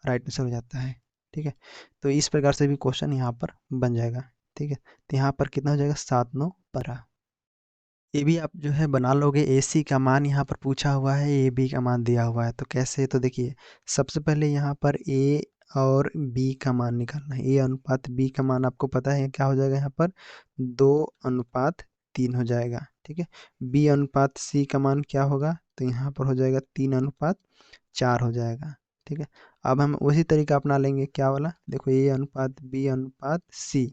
[SPEAKER 1] राइट आंसर हो जाता है। ठीक है, तो इस प्रकार से भी क्वेश्चन यहाँ पर बन जाएगा। ठीक है, तो यहाँ पर कितना हो जाएगा, 7, 9, 15। ये भी आप जो है बना लोगे। ए सी का मान यहाँ पर पूछा हुआ है, ए बी का मान दिया हुआ है, तो कैसे, तो देखिए सबसे पहले यहाँ पर ए और बी का मान निकालना है। ए अनुपात बी का मान आपको पता है क्या हो जाएगा, यहाँ पर 2:3 हो जाएगा। ठीक है, बी अनुपात सी का मान क्या होगा, तो यहाँ पर हो जाएगा 3:4 हो जाएगा। ठीक है, अब हम उसी तरीका अपना लेंगे, क्या वाला, देखो ए अनुपात बी अनुपात सी,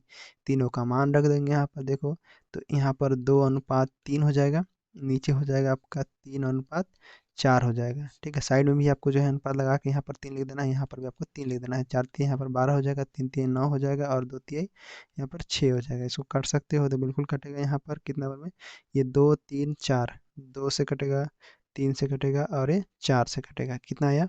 [SPEAKER 1] तीनों का मान रख देंगे यहाँ पर। देखो तो यहाँ पर 2:3 हो जाएगा, नीचे हो जाएगा आपका 3:4 हो जाएगा। ठीक है, साइड में भी आपको जो है अनुपात लगा के यहाँ पर 3 लिख देना है, यहाँ पर भी आपको 3 लिख देना है। 4×3 यहाँ पर 12 हो जाएगा, 3×3 9 हो जाएगा, और 2×3 यहाँ पर 6 हो जाएगा। इसको काट सकते हो तो बिल्कुल कटेगा, यहाँ पर कितना बार में, ये 2, 3, 4, 2 से कटेगा, 3 से कटेगा, और ये 4 से कटेगा। कितना आया,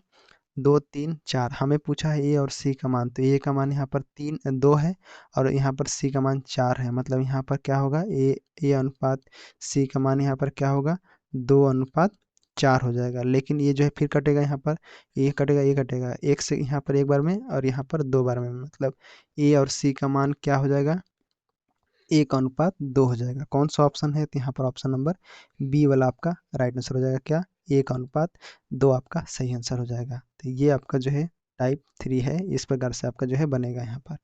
[SPEAKER 1] 2, 3, 4। हमें पूछा है ए और सी का मान, तो ए का मान यहाँ पर 2 है, और यहाँ पर सी का मान 4 है, मतलब यहाँ पर क्या होगा, ए अनुपात सी का मान यहाँ पर क्या होगा, 2:4 हो जाएगा। लेकिन ये जो है फिर कटेगा, यहाँ पर ये कटेगा, ये कटेगा, एक से यहाँ पर एक बार में, और यहाँ पर 2 बार में, मतलब ए और सी का मान क्या हो जाएगा, 1:2 हो जाएगा। कौन सा ऑप्शन है, तो यहाँ पर ऑप्शन नंबर बी वाला आपका राइट आंसर हो जाएगा। क्या, 1:2 आपका सही आंसर हो जाएगा। तो ये आपका जो है टाइप 3 है, इस प्रकार से आपका जो है बनेगा यहाँ पर।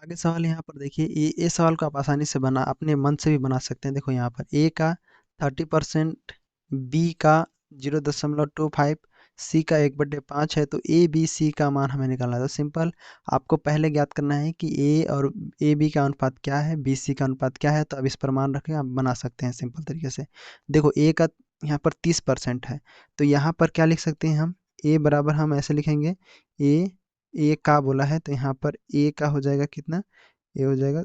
[SPEAKER 1] आगे सवाल यहाँ पर देखिए, ये सवाल को आप आसानी से बना अपने मन से भी बना सकते हैं। देखो यहाँ पर ए का 30%, बी का 0.25, सी का 1/5 है, तो ए बी सी का मान हमें निकालना है। तो सिंपल आपको पहले ज्ञात करना है कि ए और ए बी का अनुपात क्या है, बी सी का अनुपात क्या है, तो अब इस पर मान रखें आप बना सकते हैं सिंपल तरीके से। देखो ए का यहाँ पर 30% है, तो यहाँ पर क्या लिख सकते हैं हम, ए बराबर हम ऐसे लिखेंगे, ए ए का बोला है, तो यहाँ पर ए का हो जाएगा कितना, ये हो जाएगा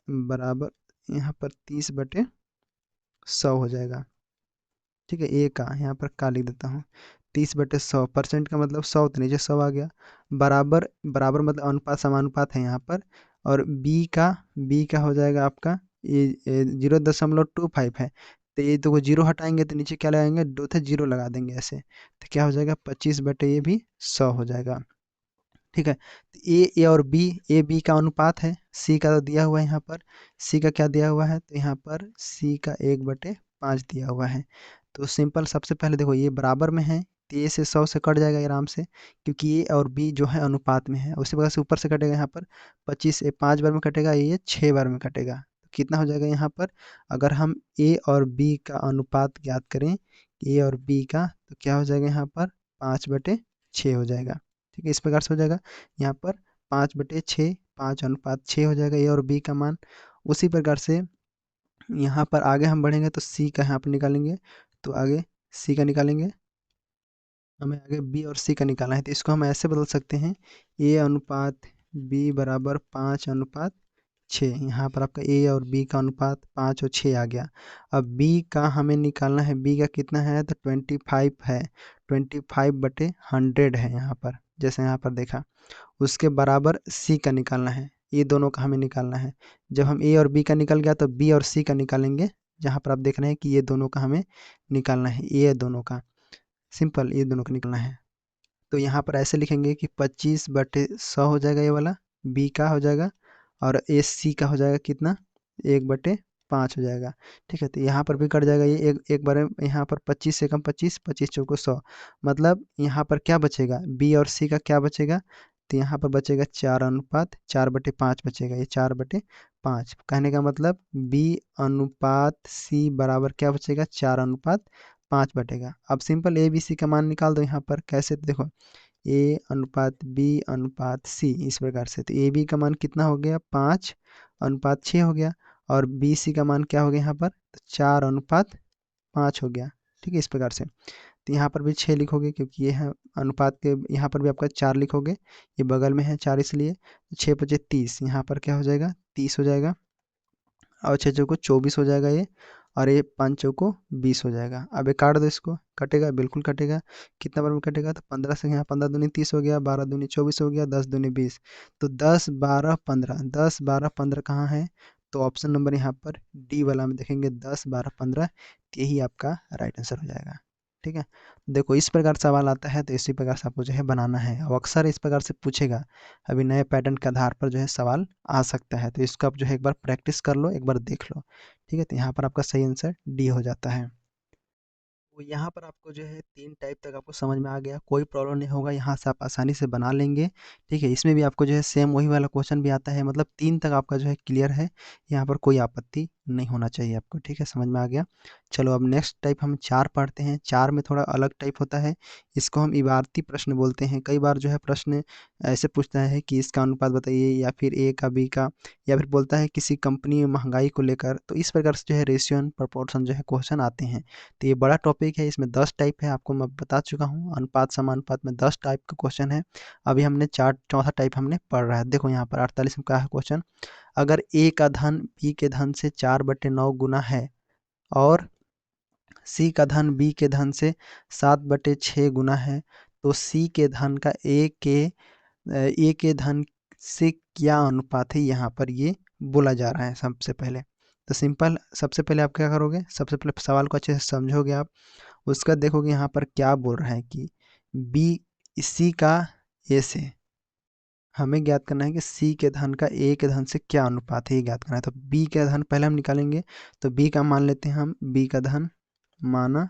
[SPEAKER 1] बराबर, यहाँ पर 30/100 हो जाएगा। ठीक है, ए का यहाँ पर का लिख देता हूँ, 30/100, परसेंट का मतलब 100, तो नीचे 100 आ गया, बराबर बराबर मतलब अनुपात समानुपात है यहाँ पर। और बी का हो जाएगा आपका ये 0.25 है, तो ये तो जीरो हटाएंगे तो नीचे क्या लगाएंगे, दो थे जीरो लगा देंगे ऐसे, तो क्या हो जाएगा 25/, ये भी 100 हो जाएगा। ठीक है, तो ए और बी, ए बी का अनुपात है, सी का तो दिया हुआ है यहाँ पर, सी का क्या दिया हुआ है, तो यहाँ पर सी का 1/5 दिया हुआ है। तो सिंपल सबसे पहले देखो ये बराबर में है, तो ए से 100 से कट जाएगा आराम से, क्योंकि ए और बी जो है अनुपात में है। उसी प्रकार से ऊपर से कटेगा, यहाँ पर 25 5 बार में कटेगा, ये 6 बार में कटेगा, तो कितना हो जाएगा यहाँ पर, अगर हम ए और बी का अनुपात ज्ञात करें, ए और बी का, तो क्या हो जाएगा यहाँ पर 5/6 हो जाएगा। ठीक है, इस प्रकार से हो जाएगा यहाँ पर 5/6, 5:6 हो जाएगा ए और बी का मान। उसी प्रकार से यहाँ पर आगे हम बढ़ेंगे तो सी का यहाँ पर निकालेंगे, तो आगे सी का निकालेंगे, हमें आगे बी और सी का निकालना है, तो इसको हम ऐसे बदल सकते हैं, ए अनुपात बी बराबर 5:6 6। यहाँ पर आपका ए और बी का अनुपात 5 और 6 आ गया। अब बी का हमें निकालना है, बी का कितना है तो 25 है, 25/100 है यहाँ पर, जैसे यहाँ पर देखा। उसके बराबर सी का निकालना है, ये दोनों का हमें निकालना है। जब हम ए और बी का निकल गया तो बी और सी का निकालेंगे, जहाँ पर आप देख रहे हैं कि ये दोनों का हमें निकालना है, ये दोनों का, सिंपल ये दोनों का निकालना है। तो यहाँ पर ऐसे लिखेंगे कि 25/100 हो जाएगा ये वाला, बी का हो जाएगा, और ए सी का हो जाएगा कितना, 1/5 हो जाएगा। ठीक है, तो यहाँ पर भी कट जाएगा ये, एक एक बार में यहाँ पर 25 से कम 25, 25 चौको 100, मतलब यहाँ पर क्या बचेगा, बी और सी का क्या बचेगा, तो यहाँ पर बचेगा 4:4/5 बचेगा, ये 4/5। कहने का मतलब बी अनुपात सी बराबर क्या बचेगा, 4:5 बटेगा। अब सिंपल ए बी सी का मान निकाल दो यहाँ पर, कैसे, तो देखो ए अनुपात बी अनुपात सी, इस प्रकार से। तो ए बी का मान कितना हो गया, 5:6 हो गया, और बी सी का मान क्या हो गया यहाँ पर, तो 4:5 हो गया। ठीक है, इस प्रकार से। तो यहाँ पर भी 6 लिखोगे, क्योंकि ये है अनुपात के, यहाँ पर भी आपका 4 लिखोगे, ये बगल में है 4 इसलिए। 6×5 = 30, यहाँ पर क्या हो जाएगा, 30 हो जाएगा, और 6 चौको 24 हो जाएगा ये, और ये 5 चौको 20 हो जाएगा। अब ये काट दो, इसको कटेगा, बिल्कुल कटेगा। कितना बार में कटेगा, तो 15 से यहाँ 15 दूनी 30 हो गया, 12 दूनी 24 हो गया, 10 दूनी 20, तो 10 12 15, 10 12 15 कहाँ है, तो ऑप्शन नंबर यहाँ पर डी वाला में देखेंगे, 10 12 15, यही आपका राइट आंसर हो जाएगा। ठीक है, देखो इस प्रकार सवाल आता है, तो इसी प्रकार से आपको जो है बनाना है, और अक्सर इस प्रकार से पूछेगा, अभी नए पैटर्न के आधार पर जो है सवाल आ सकता है। तो इसको आप जो है एक बार प्रैक्टिस कर लो, एक बार देख लो। ठीक है, तो यहाँ पर आपका सही आंसर डी हो जाता है। तो यहाँ पर आपको जो है 3 टाइप तक आपको समझ में आ गया, कोई प्रॉब्लम नहीं होगा, यहाँ से आप आसानी से बना लेंगे। ठीक है, इसमें भी आपको जो है सेम वही वाला क्वेश्चन भी आता है, मतलब 3 तक आपका जो है क्लियर है, यहाँ पर कोई आपत्ति नहीं होना चाहिए आपको। ठीक है, समझ में आ गया। चलो अब नेक्स्ट टाइप हम 4 पढ़ते हैं। 4 में थोड़ा अलग टाइप होता है, इसको हम इबारती प्रश्न बोलते हैं। कई बार जो है प्रश्न ऐसे पूछता है कि इसका अनुपात बताइए, या फिर ए का बी का, या फिर बोलता है किसी कंपनी में महंगाई को लेकर, तो इस प्रकार से जो है रेशियो एंड प्रोपोर्शन जो है क्वेश्चन आते हैं। तो ये बड़ा टॉपिक है, इसमें 10 टाइप है, आपको मैं बता चुका हूँ। अनुपात समानुपात में 10 टाइप का क्वेश्चन है। अभी हमने चौथा टाइप हमने पढ़ रहा है। देखो यहाँ पर 48 में क्या है क्वेश्चन, अगर ए का धन बी के धन से 4/9 गुना है, और सी का धन बी के धन से 7/6 गुना है, तो सी के धन का ए के धन से क्या अनुपात है, यहाँ पर ये बोला जा रहा है सबसे पहले। तो सिंपल, सबसे पहले आप क्या करोगे, सबसे पहले सवाल को अच्छे से समझोगे आप, उसका देखोगे यहाँ पर क्या बोल रहा है कि बी, सी का ए से हमें ज्ञात करना है कि सी के धन का ए के धन से क्या अनुपात है, ये ज्ञात करना है। तो बी का धन पहले हम निकालेंगे, तो बी का मान लेते हैं हम, बी का धन माना,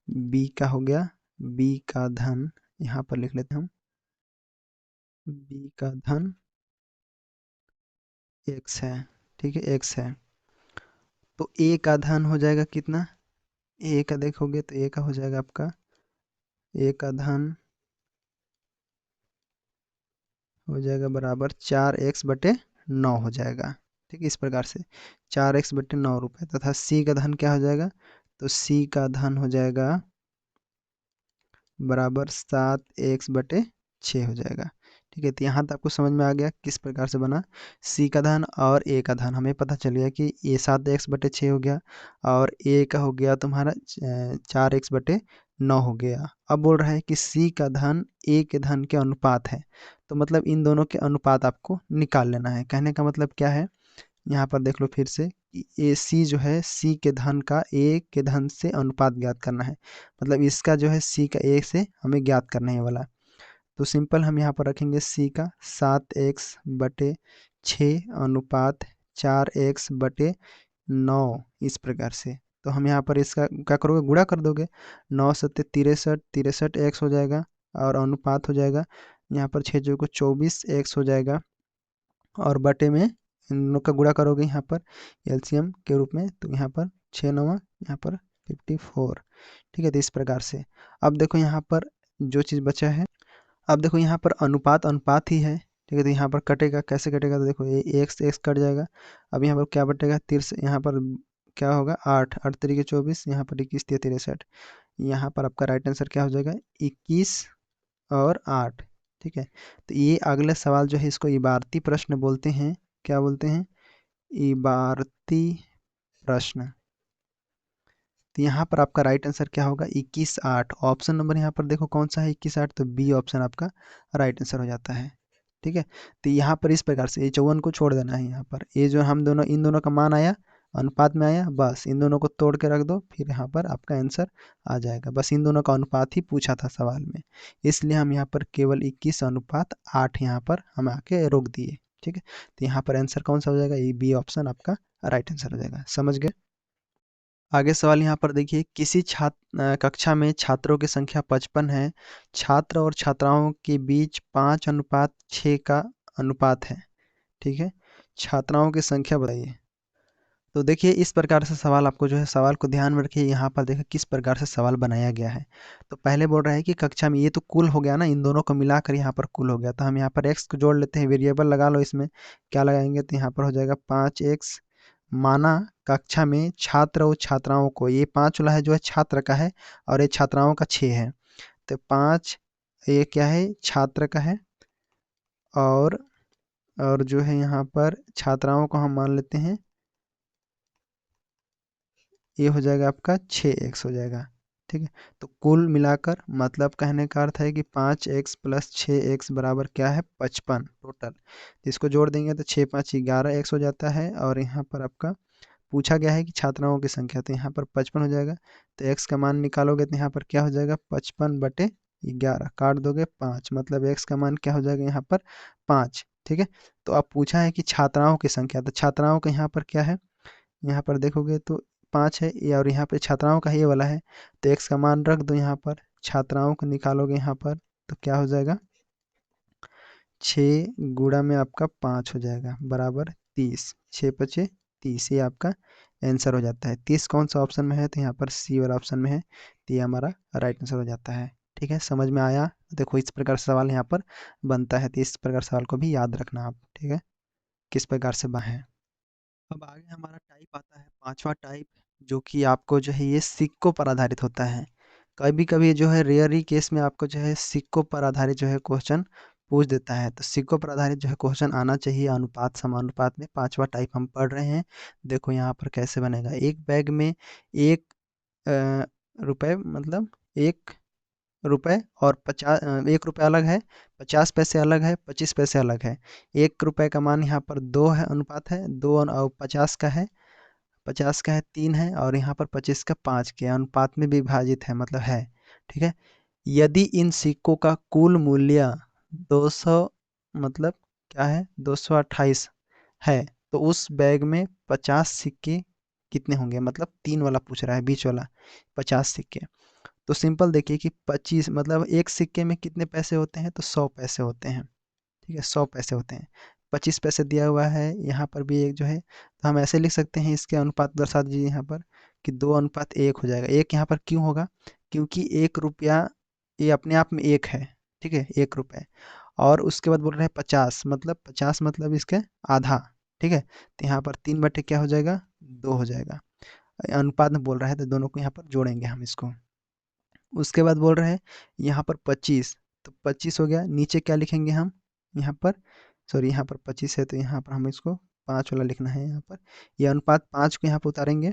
[SPEAKER 1] बी का हो गया, बी का धन यहाँ पर लिख लेते हैं हम, बी का धन एक्स है। ठीक है, एक्स है, तो ए का धन हो जाएगा कितना, ए का देखोगे तो ए का हो जाएगा आपका, ए का धन हो जाएगा बराबर 4x/9 हो जाएगा। ठीक है, इस प्रकार से 4x/9 रुपये, तथा सी का धन क्या हो जाएगा, तो सी का धन हो जाएगा बराबर 7x/6 हो जाएगा। ठीक है, तो यहाँ तक आपको समझ में आ गया किस प्रकार से बना। सी का धन और ए का धन हमें पता चल गया कि ये 7x/6 हो गया, और ए का हो गया तुम्हारा 4x/9 हो गया। अब बोल रहा है कि सी का धन ए के धन के अनुपात है, तो मतलब इन दोनों के अनुपात आपको निकाल लेना है। कहने का मतलब क्या है, यहाँ पर देख लो फिर से, ए सी जो है सी के धन का ए के धन से अनुपात ज्ञात करना है, मतलब इसका जो है सी का ए से हमें ज्ञात करना है वाला। तो सिंपल हम यहाँ पर रखेंगे सी का 7x/6 अनुपात 4x/9, इस प्रकार से। तो हम यहाँ पर इसका क्या करोगे, गुणा कर दोगे, 9×7 = 63, 63x हो जाएगा, और अनुपात हो जाएगा यहाँ पर 6 × 24 x हो जाएगा, और बटे में इन दोनों का गुणा करोगे यहाँ पर एलसीएम के रूप में, तो यहाँ पर 6×9 यहाँ पर 54। ठीक है, तो इस प्रकार से। अब देखो यहाँ पर जो चीज़ बचा है, अब देखो यहाँ पर अनुपात अनुपात ही है। ठीक है, तो यहाँ पर कटेगा, कैसे कटेगा, तो देखो ये एक्स एक्स कट जाएगा। अब यहाँ पर क्या बटेगा, 30, यहाँ पर क्या होगा, 8 8 3 × 24, यहाँ पर 21 3 63, यहाँ पर आपका राइट आंसर क्या हो जाएगा, 21 और 8। ठीक है, तो ये अगले सवाल जो है इसको इबारती प्रश्न बोलते हैं। क्या बोलते हैं, इबारती प्रश्न। तो यहाँ पर आपका राइट आंसर क्या होगा? 21/8। ऑप्शन नंबर यहाँ पर देखो कौन सा है? 21/8। तो बी ऑप्शन आपका राइट आंसर हो जाता है। ठीक है, तो यहाँ पर इस प्रकार से ये 54 को छोड़ देना है। यहाँ पर ये जो हम दोनों इन दोनों का मान आया, अनुपात में आया, बस इन दोनों को तोड़ के रख दो, फिर यहाँ पर आपका आंसर आ जाएगा। बस इन दोनों का अनुपात ही पूछा था सवाल में, इसलिए हम यहाँ पर केवल 21/8 यहाँ पर हम आके रोक दिए। ठीक है, तो यहाँ पर आंसर कौन सा हो जाएगा? ये बी ऑप्शन आपका राइट आंसर हो जाएगा। समझ गए? आगे सवाल यहाँ पर देखिए, किसी कक्षा में छात्रों की संख्या 55 है, छात्र और छात्राओं के बीच 5:6 का अनुपात है। ठीक है, छात्राओं की संख्या बताइए। तो देखिए इस प्रकार से सवाल आपको जो है, सवाल को ध्यान में रखिए। यहाँ पर देखिए किस प्रकार से सवाल बनाया गया है। तो पहले बोल रहा है कि कक्षा में, ये तो कुल हो गया ना, इन दोनों को मिलाकर यहाँ पर कुल हो गया। तो हम यहाँ पर x को जोड़ लेते हैं, वेरिएबल लगा लो इसमें। क्या लगाएंगे? तो यहाँ पर हो जाएगा 5x। माना कक्षा में छात्र और छात्राओं को, ये 5 वाला है जो है छात्र का है, और ये छात्राओं का 6 है। तो 5 ये क्या है? छात्र का है। और जो है यहाँ पर छात्राओं को हम मान लेते हैं, ये हो जाएगा आपका 6x हो जाएगा। ठीक है, तो कुल मिलाकर मतलब कहने का अर्थ है कि 5x + 6x बराबर क्या है? 55 टोटल। तो इसको जोड़ देंगे तो 6 5 11x हो जाता है। और यहाँ पर आपका पूछा गया है कि छात्राओं की संख्या, तो यहाँ पर 55 हो जाएगा। तो x का मान निकालोगे तो यहाँ पर क्या हो जाएगा? 55/11 काट दोगे 5, मतलब x का मान क्या हो जाएगा? यहाँ पर 5। ठीक है, तो अब पूछा है कि छात्राओं की संख्या, तो छात्राओं का यहाँ पर क्या है? यहाँ पर देखोगे तो 5 है ये, और यहाँ पे छात्राओं का ये वाला है। तो x का मान रख दो यहाँ पर, छात्राओं को निकालोगे यहाँ पर तो क्या हो जाएगा? 6 गुणा में आपका 5 हो जाएगा बराबर 30। 6 × 5 = 30, ये आपका आंसर हो जाता है। 30 कौन सा ऑप्शन में है? तो यहाँ पर सी वाला ऑप्शन में है, तो ये हमारा राइट आंसर हो जाता है। ठीक है, समझ में आया? देखो इस प्रकार से सवाल यहाँ पर बनता है, तो इस प्रकार सवाल को भी याद रखना आप। ठीक है, किस प्रकार से बना है। अब आगे हमारा टाइप आता है, पांचवा टाइप, जो कि आपको जो है ये सिक्कों पर आधारित होता है। कभी कभी जो है रेयर ही केस में आपको जो है सिक्कों पर आधारित जो है क्वेश्चन पूछ देता है। तो सिक्कों पर आधारित जो है क्वेश्चन आना चाहिए, अनुपात समानुपात में। पांचवा टाइप हम पढ़ रहे हैं। देखो यहाँ पर कैसे बनेगा। एक बैग में एक रुपए, मतलब 1 रुपए और 1 रुपये अलग है, 50 पैसे अलग है, 25 पैसे अलग है। 1 रुपए का मान यहाँ पर 2 है, अनुपात है 2, और 50 का है, 3 है, और यहाँ पर 25 का 5 के अनुपात में विभाजित है, मतलब है। ठीक है, यदि इन सिक्कों का कुल मूल्य 200, मतलब क्या है? 228 है, तो उस बैग में 50 सिक्के कितने होंगे? मतलब 3 वाला पूछ रहा है, बीच वाला 50 सिक्के। तो सिंपल देखिए कि 25, मतलब एक सिक्के में कितने पैसे होते हैं? तो 100 पैसे होते हैं। ठीक है, 100 पैसे होते हैं। 25 पैसे दिया हुआ है, यहाँ पर भी एक जो है, तो हम ऐसे लिख सकते हैं, इसके अनुपात दर्शा दीजिए यहाँ पर कि 2:1 हो जाएगा। एक यहाँ पर क्यों होगा? क्योंकि 1 रुपया ये अपने आप में एक है। ठीक है, 1 रुपये, और उसके बाद बोल रहे हैं 50, मतलब 50 मतलब इसके आधा। ठीक है, तो यहाँ पर 3 बटे क्या हो जाएगा? 2 हो जाएगा। अनुपात में बोल रहा है, तो दोनों को यहाँ पर जोड़ेंगे हम इसको। उसके बाद बोल रहे हैं यहाँ पर 25, तो 25 हो गया। नीचे क्या लिखेंगे हम? यहाँ पर, सॉरी, यहाँ पर 25 है, तो यहाँ पर हम इसको 5 वाला लिखना है यहाँ पर। ये अनुपात 5 को यहाँ पर उतारेंगे।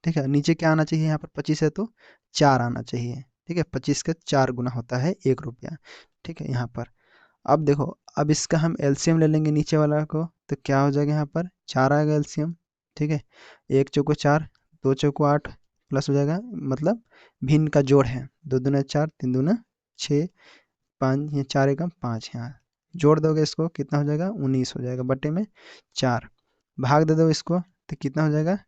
[SPEAKER 1] ठीक है, नीचे क्या आना चाहिए? यहाँ पर 25 है तो 4 आना चाहिए। ठीक है, 25 का 4 गुना होता है 1 रुपया। ठीक है, यहाँ पर अब देखो, अब इसका हम एलसीएम ले लेंगे नीचे वाला को, तो क्या हो जाएगा? यहाँ पर 4 आएगा एलसीएम। ठीक है, 1 × 4 = 2 × 8 प्लस हो जाएगा, मतलब भिन्न का जोड़ है। 2 × 2 = 4, 3 × 2 = 6, 5, ये 4 × 5, यहाँ जोड़ दोगे इसको, कितना हो जाएगा? 19 हो जाएगा, बटे में 4। भाग दे दो इसको, तो कितना हो जाएगा?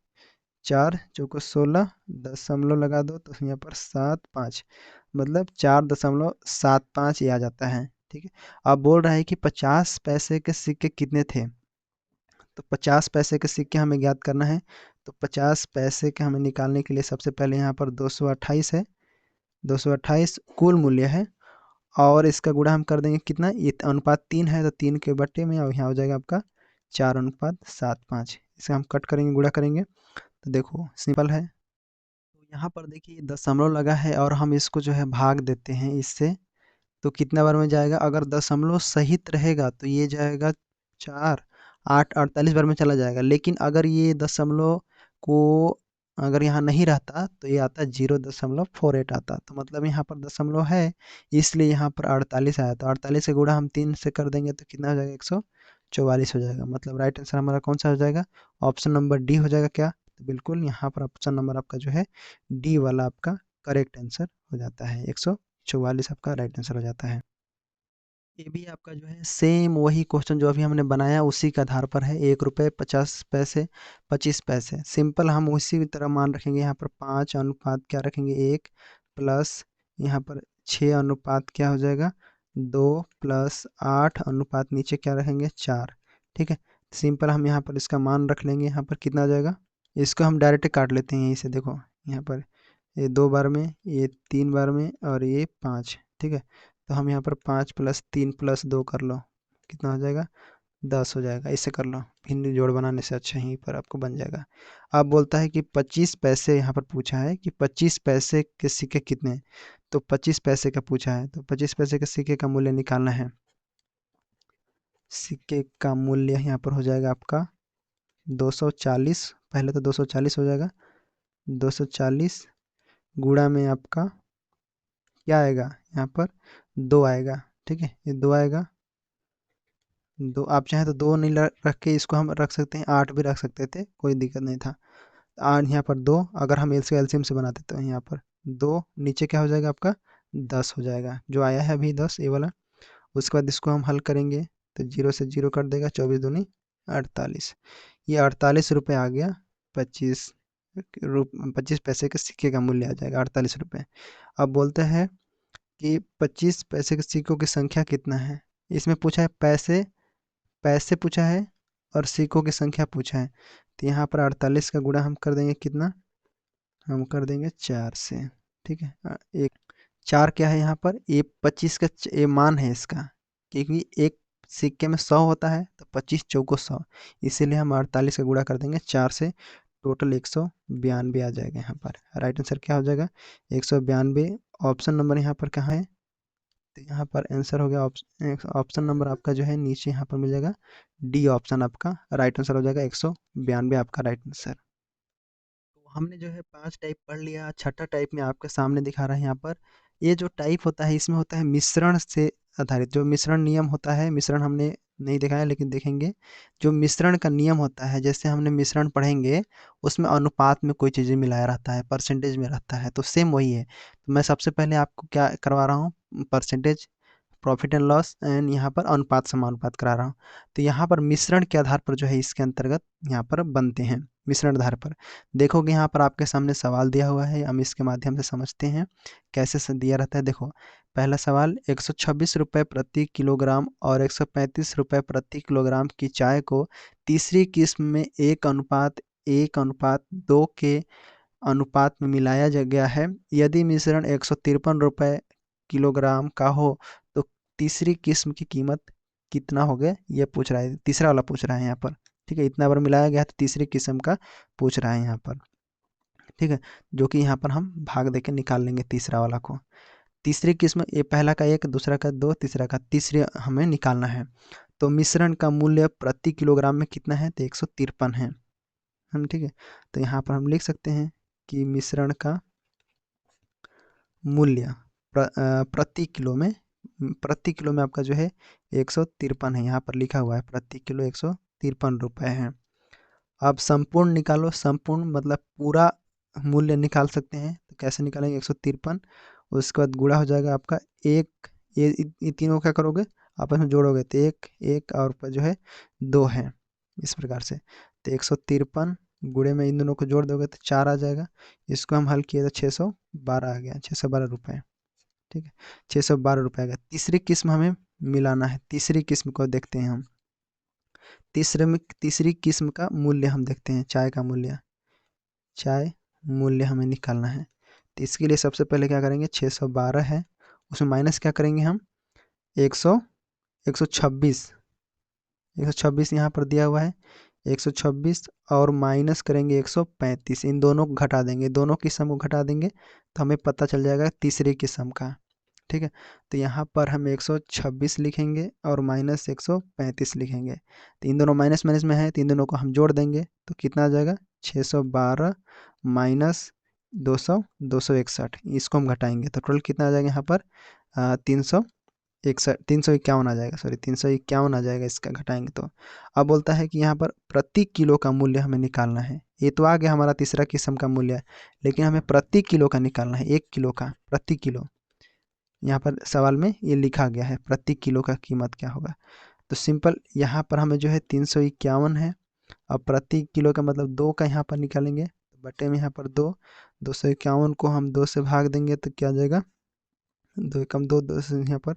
[SPEAKER 1] 4 × 4 = 16, दशमलव लगा दो तो यहाँ पर 7 5, मतलब 4.75 ये आ जाता है। ठीक है, अब बोल रहा है कि 50 पैसे के सिक्के कितने थे? तो 50 पैसे के सिक्के हमें ज्ञात करना है। तो 50 पैसे के हमें निकालने के लिए सबसे पहले यहाँ पर 228 है, 228 कुल मूल्य है, और इसका गुणा हम कर देंगे कितना? ये अनुपात 3 है, तो 3 के बटे में, और यहाँ हो जाएगा आपका 4:7 5। इसे हम कट करेंगे, गुणा करेंगे, तो देखो सिंपल है। तो यहाँ पर देखिए दशमलव लगा है, और हम इसको जो है भाग देते हैं इससे, तो कितना बार में जाएगा? अगर दशमलव सहित रहेगा तो ये जाएगा 4, 8 48 बार में चला जाएगा। लेकिन अगर ये दशमलव को अगर यहाँ नहीं रहता तो ये आता 0.48 आता। तो मतलब यहाँ पर दशमलव है, इसलिए यहाँ पर 48 आया। तो 48 से गुणा हम 3 से कर देंगे तो कितना हो जाएगा, 144 हो जाएगा। मतलब राइट आंसर हमारा कौन सा हो जाएगा, ऑप्शन नंबर डी हो जाएगा क्या। तो बिल्कुल यहाँ पर ऑप्शन नंबर आपका जो है डी वाला आपका करेक्ट आंसर हो जाता है, 144 आपका राइट आंसर हो जाता है। ये भी आपका जो है सेम वही क्वेश्चन जो अभी हमने बनाया उसी के आधार पर है। 1 रुपये 50 पैसे 25 पैसे, सिंपल हम उसी तरह मान रखेंगे। यहाँ पर 5 अनुपात क्या रखेंगे, 1 प्लस यहाँ पर 6 अनुपात क्या हो जाएगा, 2 प्लस 8 अनुपात नीचे क्या रखेंगे, 4। ठीक है, सिंपल हम यहाँ पर इसका मान रख लेंगे। यहाँ पर कितना आ जाएगा, इसको हम डायरेक्ट काट लेते हैं यहीं से। देखो यहाँ पर ये 2 बार में, ये 3 बार में और ये 5। ठीक है, तो हम यहाँ पर 5 प्लस 3 प्लस 2 कर लो, कितना हो जाएगा, 10 हो जाएगा। इससे कर लो, भिन्न जोड़ बनाने से अच्छा यहीं पर आपको बन जाएगा। अब बोलता है कि 25 पैसे, यहाँ पर पूछा है कि 25 पैसे के सिक्के कितने हैं। तो 25 पैसे का पूछा है, तो 25 पैसे के सिक्के का मूल्य निकालना है। सिक्के का मूल्य यहाँ पर हो जाएगा आपका 240। पहले तो 240 हो जाएगा, 240 गुणा में आपका क्या आएगा, यहाँ पर 2 आएगा। ठीक है, ये 2 आएगा। 2 आप चाहें तो 2 नहीं रख के इसको हम रख सकते हैं, 8 भी रख सकते थे, कोई दिक्कत नहीं था। और यहाँ पर 2 अगर हम इसको एलसीएम से बनाते तो यहाँ पर 2 नीचे क्या हो जाएगा आपका, 10 हो जाएगा, जो आया है अभी 10 ये वाला। उसके बाद इसको हम हल करेंगे तो 0 से 0 कर देगा, 24 दूनी 48। ये 48 रुपये आ गया। 25 25 पैसे के सिक्के का मूल्य आ जाएगा 48 रुपये। अब बोलते हैं कि 25 पैसे के सिक्कों की संख्या कितना है। इसमें पूछा है पैसे, पैसे पूछा है और सिक्कों की संख्या पूछा है। तो यहाँ पर 48 का गुणा हम कर देंगे कितना, हम कर देंगे 4 से। ठीक है, एक 4 क्या है यहाँ पर, ये 25 का ये मान है इसका, क्योंकि एक सिक्के में 100 होता है तो 25 चौको 100, इसीलिए हम 48 का गुणा कर देंगे 4 से। टोटल 192 आ जाएगा। यहाँ पर राइट आंसर क्या हो जाएगा, 192। ऑप्शन नंबर यहाँ पर कहाँ है, तो यहाँ पर आंसर हो गया ऑप्शन नंबर आपका जो है नीचे यहाँ पर मिल जाएगा, डी ऑप्शन आपका राइट आंसर हो जाएगा, 192 आपका राइट आंसर। तो हमने जो है 5 टाइप पढ़ लिया। छठा टाइप में आपके सामने दिखा रहा है यहाँ पर। ये जो टाइप होता है इसमें होता है मिश्रण से आधारित, जो मिश्रण नियम होता है। मिश्रण हमने नहीं देखा है लेकिन देखेंगे। जो मिश्रण का नियम होता है, जैसे हमने मिश्रण पढ़ेंगे उसमें अनुपात में कोई चीज़ें मिलाया रहता है, परसेंटेज में रहता है, तो सेम वही है। तो मैं सबसे पहले आपको क्या करवा रहा हूँ, percentage, profit and loss and यहाँ पर अनुपात समानुपात करा रहा हूँ। तो यहाँ पर मिश्रण के आधार पर जो है इसके अंतर्गत यहाँ पर बनते हैं, मिश्रण आधार पर। देखोगे यहाँ पर आपके सामने सवाल दिया हुआ है, हम इसके माध्यम से समझते हैं कैसे दिया रहता है। देखो पहला सवाल, 126 रुपये प्रति किलोग्राम और 135 रुपये प्रति किलोग्राम की चाय को तीसरी किस्म में 1:1:2 के अनुपात में मिलाया गया है। यदि मिश्रण 153 रुपये किलोग्राम का हो तो तीसरी किस्म की कीमत कितना हो गया, ये पूछ रहा है, तीसरा वाला पूछ रहा है यहाँ पर। ठीक है, इतना बार मिलाया गया तो तीसरी किस्म का पूछ रहा है यहाँ पर। ठीक है, जो कि यहाँ पर हम भाग देके निकाल लेंगे तीसरा वाला को। तीसरी किस्म, ये पहला का 1, दूसरा का 2, तीसरा का, तीसरे हमें निकालना है। तो मिश्रण का मूल्य प्रति किलोग्राम में कितना है, तो 153 है हम। ठीक है, तो यहाँ पर हम लिख सकते हैं कि मिश्रण का मूल्य प्रति किलो में आपका जो है 153 है, यहाँ पर लिखा हुआ है प्रति किलो 153 रुपये है। अब संपूर्ण निकालो, संपूर्ण मतलब पूरा मूल्य निकाल सकते हैं। तो कैसे निकालेंगे, 153 उसके बाद गुणा हो जाएगा आपका एक, ये तीनों क्या करोगे आपस में जोड़ोगे तो एक एक और ऊपर जो है 2 है, इस प्रकार से। तो 153 गुणे में इन दोनों को जोड़ दोगे तो 4 आ जाएगा। इसको हम हल किए तो 612 आ गया, 612 रुपये। ठीक है, 612 रुपये आ गया। तीसरी किस्म हमें मिलाना है, तीसरी किस्म को देखते हैं हम। तीसरी किस्म का मूल्य हम देखते हैं, चाय का मूल्य, चाय मूल्य हमें निकालना है। तो इसके लिए सबसे पहले क्या करेंगे, 612 है, उसमें माइनस क्या करेंगे हम, 126 126 यहाँ पर दिया हुआ है, 126 और माइनस करेंगे 135, इन दोनों को घटा देंगे, दोनों की सम को घटा देंगे तो हमें पता चल जाएगा तीसरी की सम का। ठीक है। तो यहाँ पर हम 126 लिखेंगे और माइनस 135 लिखेंगे। तो इन दोनों माइनस माइनस में है, तो इन दोनों को हम जोड़ देंगे तो कितना आ जाएगा 612 माइनस 261। इसको हम घटाएंगे तो टोटल कितना आ जाएगा यहाँ पर 351 आ जाएगा, सॉरी 351 आ जाएगा, इसका घटाएंगे तो। अब बोलता है कि यहाँ पर प्रति किलो का मूल्य हमें निकालना है। ये तो आ गया हमारा तीसरा किस्म का मूल्य, लेकिन हमें प्रति किलो का निकालना है, 1 किलो का प्रति किलो। यहाँ पर सवाल में ये लिखा गया है प्रति किलो का कीमत क्या होगा। तो सिंपल यहाँ पर हमें जो है 351 है, और प्रति किलो का मतलब 2 का यहाँ पर निकालेंगे, बटे में यहाँ पर 251 को हम 2 से भाग देंगे तो क्या आ जाएगा 2 एकम 2, 2 से यहाँ पर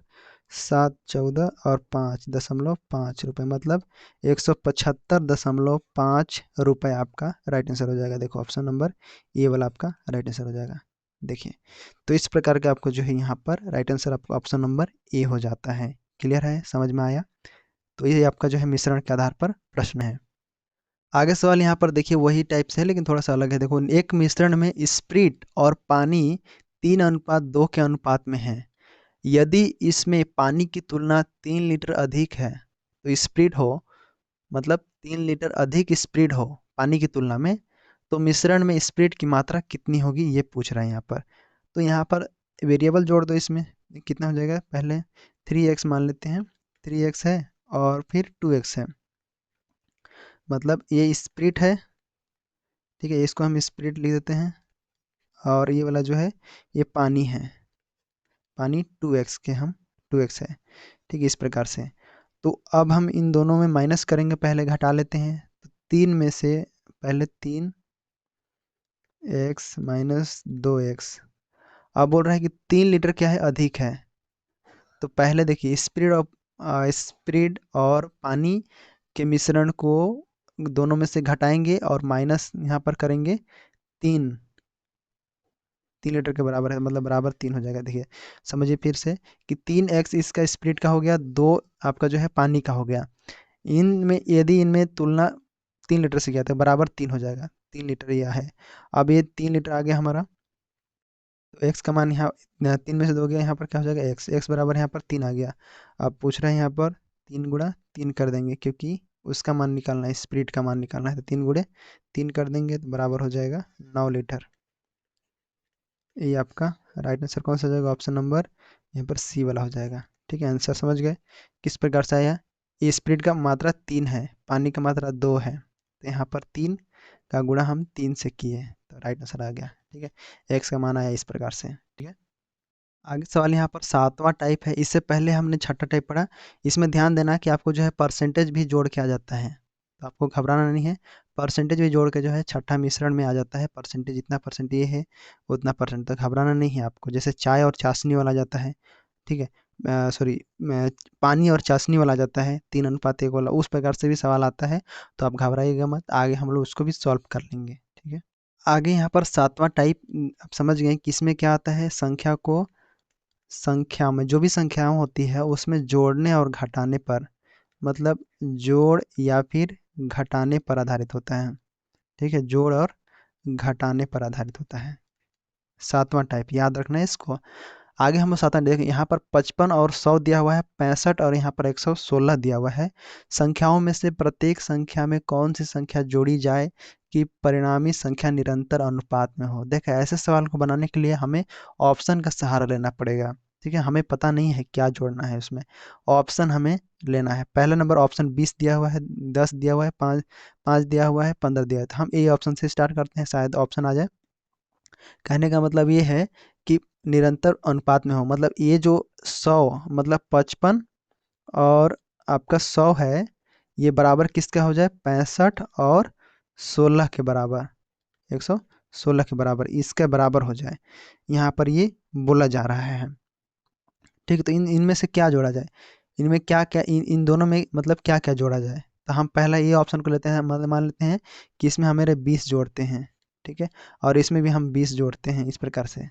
[SPEAKER 1] 7, 14 और 5.5 रुपये, मतलब 175.5 रुपये आपका राइट आंसर हो जाएगा। देखो ऑप्शन नंबर ए वाला आपका राइट आंसर हो जाएगा। देखिए तो इस प्रकार के आपको जो है यहाँ पर राइट आंसर आपको ऑप्शन नंबर ए हो जाता है। क्लियर है, समझ में आया? तो ये आपका जो है मिश्रण के आधार पर प्रश्न है। आगे सवाल यहाँ पर देखिए वही टाइप से है लेकिन थोड़ा सा अलग है। देखो एक मिश्रण में स्प्रिट और पानी 3:2 के अनुपात में है। यदि इसमें पानी की तुलना 3 लीटर अधिक है तो स्प्रिट हो, मतलब 3 लीटर अधिक स्प्रिट हो पानी की तुलना में, तो मिश्रण में स्प्रिट की मात्रा कितनी होगी ये पूछ रहा है यहाँ पर। तो यहाँ पर वेरिएबल जोड़ दो, इसमें कितना हो जाएगा, पहले 3x मान लेते हैं, 3x है और फिर 2x है, मतलब ये स्प्रिट है, ठीक है, इसको हम स्प्रिट लिख देते हैं, और ये वाला जो है ये पानी है, पानी 2x के हम 2x है, ठीक है, इस प्रकार से। तो अब हम इन दोनों में माइनस करेंगे, पहले घटा लेते हैं। तो 3 में से पहले 3x माइनस 2x। अब बोल रहा है कि 3 लीटर क्या है, अधिक है। तो पहले देखिए स्प्रिट और पानी के मिश्रण को दोनों में से घटाएंगे और माइनस यहाँ पर करेंगे 3 लीटर के बराबर है, मतलब बराबर 3 हो जाएगा। देखिए समझिए फिर से कि 3x इसका स्प्रिट का हो गया, 2 आपका जो है पानी का हो गया। इनमें यदि इनमें तुलना 3 लीटर से किया तो बराबर 3 हो जाएगा, 3 लीटर यह है। अब ये 3 लीटर आ गया हमारा, तो x का मान यहाँ 3 में से 2 गया, यहाँ पर क्या हो जाएगा x बराबर यहाँ पर 3 आ गया। अब पूछ रहे हैं यहाँ पर 3 गुणा 3 कर देंगे, क्योंकि उसका मान निकालना है, स्प्रिट का मान निकालना है, तो 3 गुणे 3 कर देंगे तो बराबर हो जाएगा 9 लीटर। ये आपका राइट आंसर कौन सा हो जाएगा, ऑप्शन नंबर यहाँ पर सी वाला हो जाएगा। ठीक है, आंसर समझ गए किस प्रकार से आया। ये स्प्रिट का मात्रा 3 है, पानी का मात्रा 2 है, तो यहाँ पर 3 का गुणा हम 3 से किए तो राइट आंसर आ गया। ठीक है, एक्स का मान आया इस प्रकार से। ठीक है, आगे सवाल यहाँ पर 7वां टाइप है। इससे पहले हमने 6ठा टाइप पढ़ा। इसमें ध्यान देना कि आपको जो है परसेंटेज भी जोड़ के आ जाता है, तो आपको घबराना नहीं है, परसेंटेज भी जोड़ के जो है 6ठा मिश्रण में आ जाता है। परसेंटेज इतना परसेंट ये है, उतना परसेंट, तो घबराना नहीं है आपको। जैसे चाय और चाशनी वाला जाता है, ठीक है, सॉरी, पानी और चाशनी वाला जाता है 3:1 वाला, उस प्रकार से भी सवाल आता है, तो आप घबराइएगा मत, आगे हम लोग उसको भी सॉल्व कर लेंगे। ठीक है, आगे यहाँ पर 7वां टाइप आप समझ गए कि इसमें क्या आता है, संख्या को, संख्या में जो भी संख्याएं होती है उसमें जोड़ने और घटाने पर, मतलब जोड़ या फिर घटाने पर आधारित होता है। ठीक है, जोड़ और घटाने पर आधारित होता है 7वां टाइप, याद रखना है इसको। आगे हम 7वां देखें, यहाँ पर 55 और 100 दिया हुआ है, 65 और यहाँ पर 116 दिया हुआ है। संख्याओं में से प्रत्येक संख्या में कौन सी संख्या जोड़ी जाए कि परिणामी संख्या निरंतर अनुपात में हो। देखा, ऐसे सवाल को बनाने के लिए हमें ऑप्शन का सहारा लेना पड़ेगा। ठीक है, हमें पता नहीं है क्या जोड़ना है उसमें, ऑप्शन हमें लेना है। पहला नंबर ऑप्शन 20 दिया हुआ है, 10 दिया हुआ है, 5 दिया हुआ है, 15 दिया हुआ है, तो हम ए ऑप्शन से स्टार्ट करते हैं, शायद ऑप्शन आ जाए। कहने का मतलब ये है कि निरंतर अनुपात में हो, मतलब ये जो 100 मतलब 55 और आपका 100 है, ये बराबर किसका हो जाए, 65 और 16 के बराबर, 116 के बराबर, इसके बराबर हो जाए, यहाँ पर ये बोला जा रहा है। ठीक है, तो इनमें से क्या जोड़ा जाए, इनमें क्या क्या, इन दोनों में मतलब क्या क्या जोड़ा जाए। तो हम पहला ये ऑप्शन को लेते हैं, मतलब मान लेते हैं कि इसमें हमारे 20 जोड़ते हैं, ठीक है, और इसमें भी हम 20 जोड़ते हैं, इस प्रकार से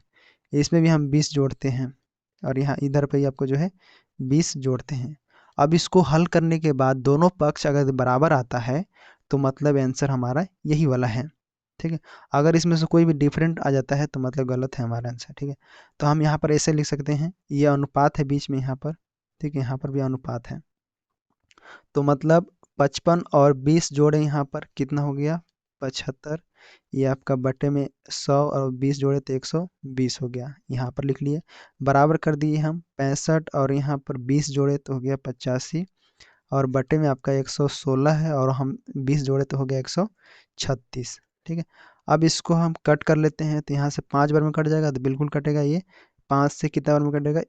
[SPEAKER 1] इसमें भी हम 20 जोड़ते हैं, और यहाँ इधर पे ही आपको जो है 20 जोड़ते हैं। अब इसको हल करने के बाद दोनों पक्ष अगर बराबर आता है तो मतलब आंसर हमारा यही वाला है। ठीक है। अगर इसमें से कोई भी डिफरेंट आ जाता है तो मतलब गलत है हमारा आंसर, ठीक है। तो हम यहाँ पर ऐसे लिख सकते हैं, ये अनुपात है बीच में यहाँ पर, ठीक है, यहाँ पर भी अनुपात है। तो मतलब 55 और 20 जोड़े यहाँ पर कितना हो गया, 75। ये आपका बटे में 100 और 20 जोड़े तो 120 हो गया, यहाँ पर लिख लिए। बराबर कर दिए हम 65 और यहाँ पर 20 जोड़े तो हो गया 85, और बटे में आपका 116 है और हम 20 जोड़े तो हो गया 136, ठीक है। अब इसको हम कट कर लेते हैं, तो यहाँ से 5 बार में कट जाएगा तो बिल्कुल कटेगा ये। 5 से कितना बार में कटेगा,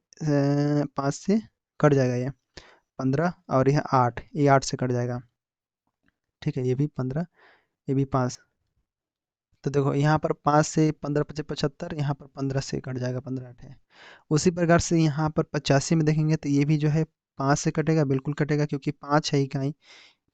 [SPEAKER 1] 5 से कट जाएगा ये 15, और यह 8, ये 8 से कट जाएगा, ठीक है। ये भी 15, ये भी 5। तो देखो यहाँ पर 5 से 15 पचे 75, यहाँ पर 15 से कट जाएगा, 15 8 है। उसी प्रकार से यहाँ पर 85 में देखेंगे तो ये भी जो है 5 से कटेगा, बिल्कुल कटेगा क्योंकि 5 है इकाई,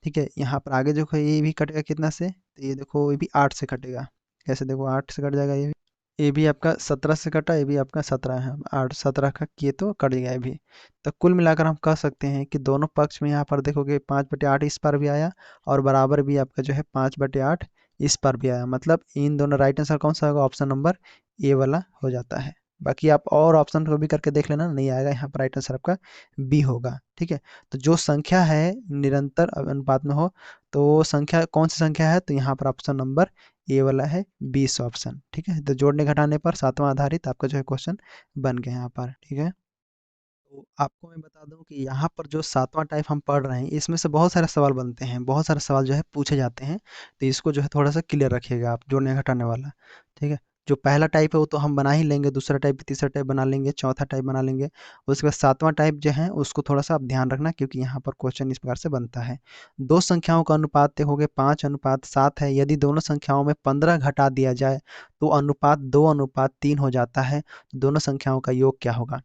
[SPEAKER 1] ठीक है। यहाँ पर आगे जो है ये भी कटेगा कितना से, तो ये देखो ये भी 8 से कटेगा। कैसे, देखो 8 से कट जाएगा ये भी। ये भी आपका 17 से कटा, ये भी आपका 17 है, 8 17 का किए तो कट गया ये भी। तो कुल मिलाकर हम कह सकते हैं कि दोनों पक्ष में यहाँ पर देखोगे 5/8 इस पर भी आया, और बराबर भी आपका जो है 5/8 इस पर भी आया। मतलब इन दोनों राइट आंसर कौन सा होगा, ऑप्शन नंबर ए वाला हो जाता है। बाकी आप और ऑप्शन को भी करके देख लेना, नहीं आएगा, यहाँ पर राइट आंसर आपका बी होगा, ठीक है। तो जो संख्या है निरंतर अनुपात में हो, तो वो संख्या कौन सी संख्या है, तो यहाँ पर ऑप्शन नंबर ए वाला है 20 ऑप्शन, ठीक है। तो जोड़ने घटाने पर सातवां आधारित आपका जो है क्वेश्चन बन गया यहाँ पर, ठीक है। तो आपको मैं बता दूं कि यहाँ पर जो सातवां टाइप हम पढ़ रहे हैं, इसमें से बहुत सारे सवाल बनते हैं, बहुत सारे सवाल जो है पूछे जाते हैं। तो इसको जो है थोड़ा सा क्लियर रखिएगा आप, जोड़ने घटाने वाला, ठीक है। जो पहला टाइप है वो तो हम बना ही लेंगे, दूसरा टाइप तीसरा टाइप बना लेंगे, चौथा टाइप बना लेंगे। उसके बाद सातवां टाइप जो है उसको थोड़ा सा आप ध्यान रखना, क्योंकि यहाँ पर क्वेश्चन इस प्रकार से बनता है। दो संख्याओं का अनुपात देखोगे 5:7 है, यदि दोनों संख्याओं में 15 घटा दिया जाए तो अनुपात 2:3 हो जाता है। दोनों संख्याओं का योग क्या होगा।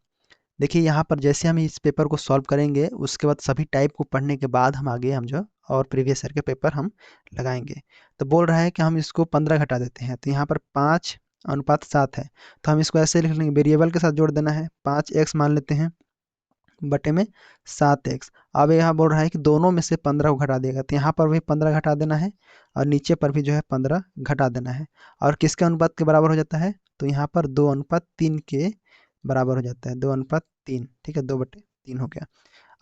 [SPEAKER 1] देखिए यहाँ पर जैसे हम इस पेपर को सॉल्व करेंगे, उसके बाद सभी टाइप को पढ़ने के बाद हम आगे हम जो और प्रीवियस ईयर के पेपर हम लगाएंगे। तो बोल रहा है कि हम इसको 15 घटा देते हैं, तो यहाँ पर 5:7 है, तो हम इसको ऐसे लिख लेंगे, वेरिएबल के साथ जोड़ देना है, 5x मान लेते हैं बटे में 7x। अब यहाँ बोल रहा है कि दोनों में से 15 को घटा देगा, तो यहाँ पर भी 15 घटा देना है, और नीचे पर भी जो है 15 घटा देना है। और किसके अनुपात के बराबर हो जाता है, तो यहाँ पर 2:3 के बराबर हो जाता है, 2:3, ठीक है, 2/3 हो गया।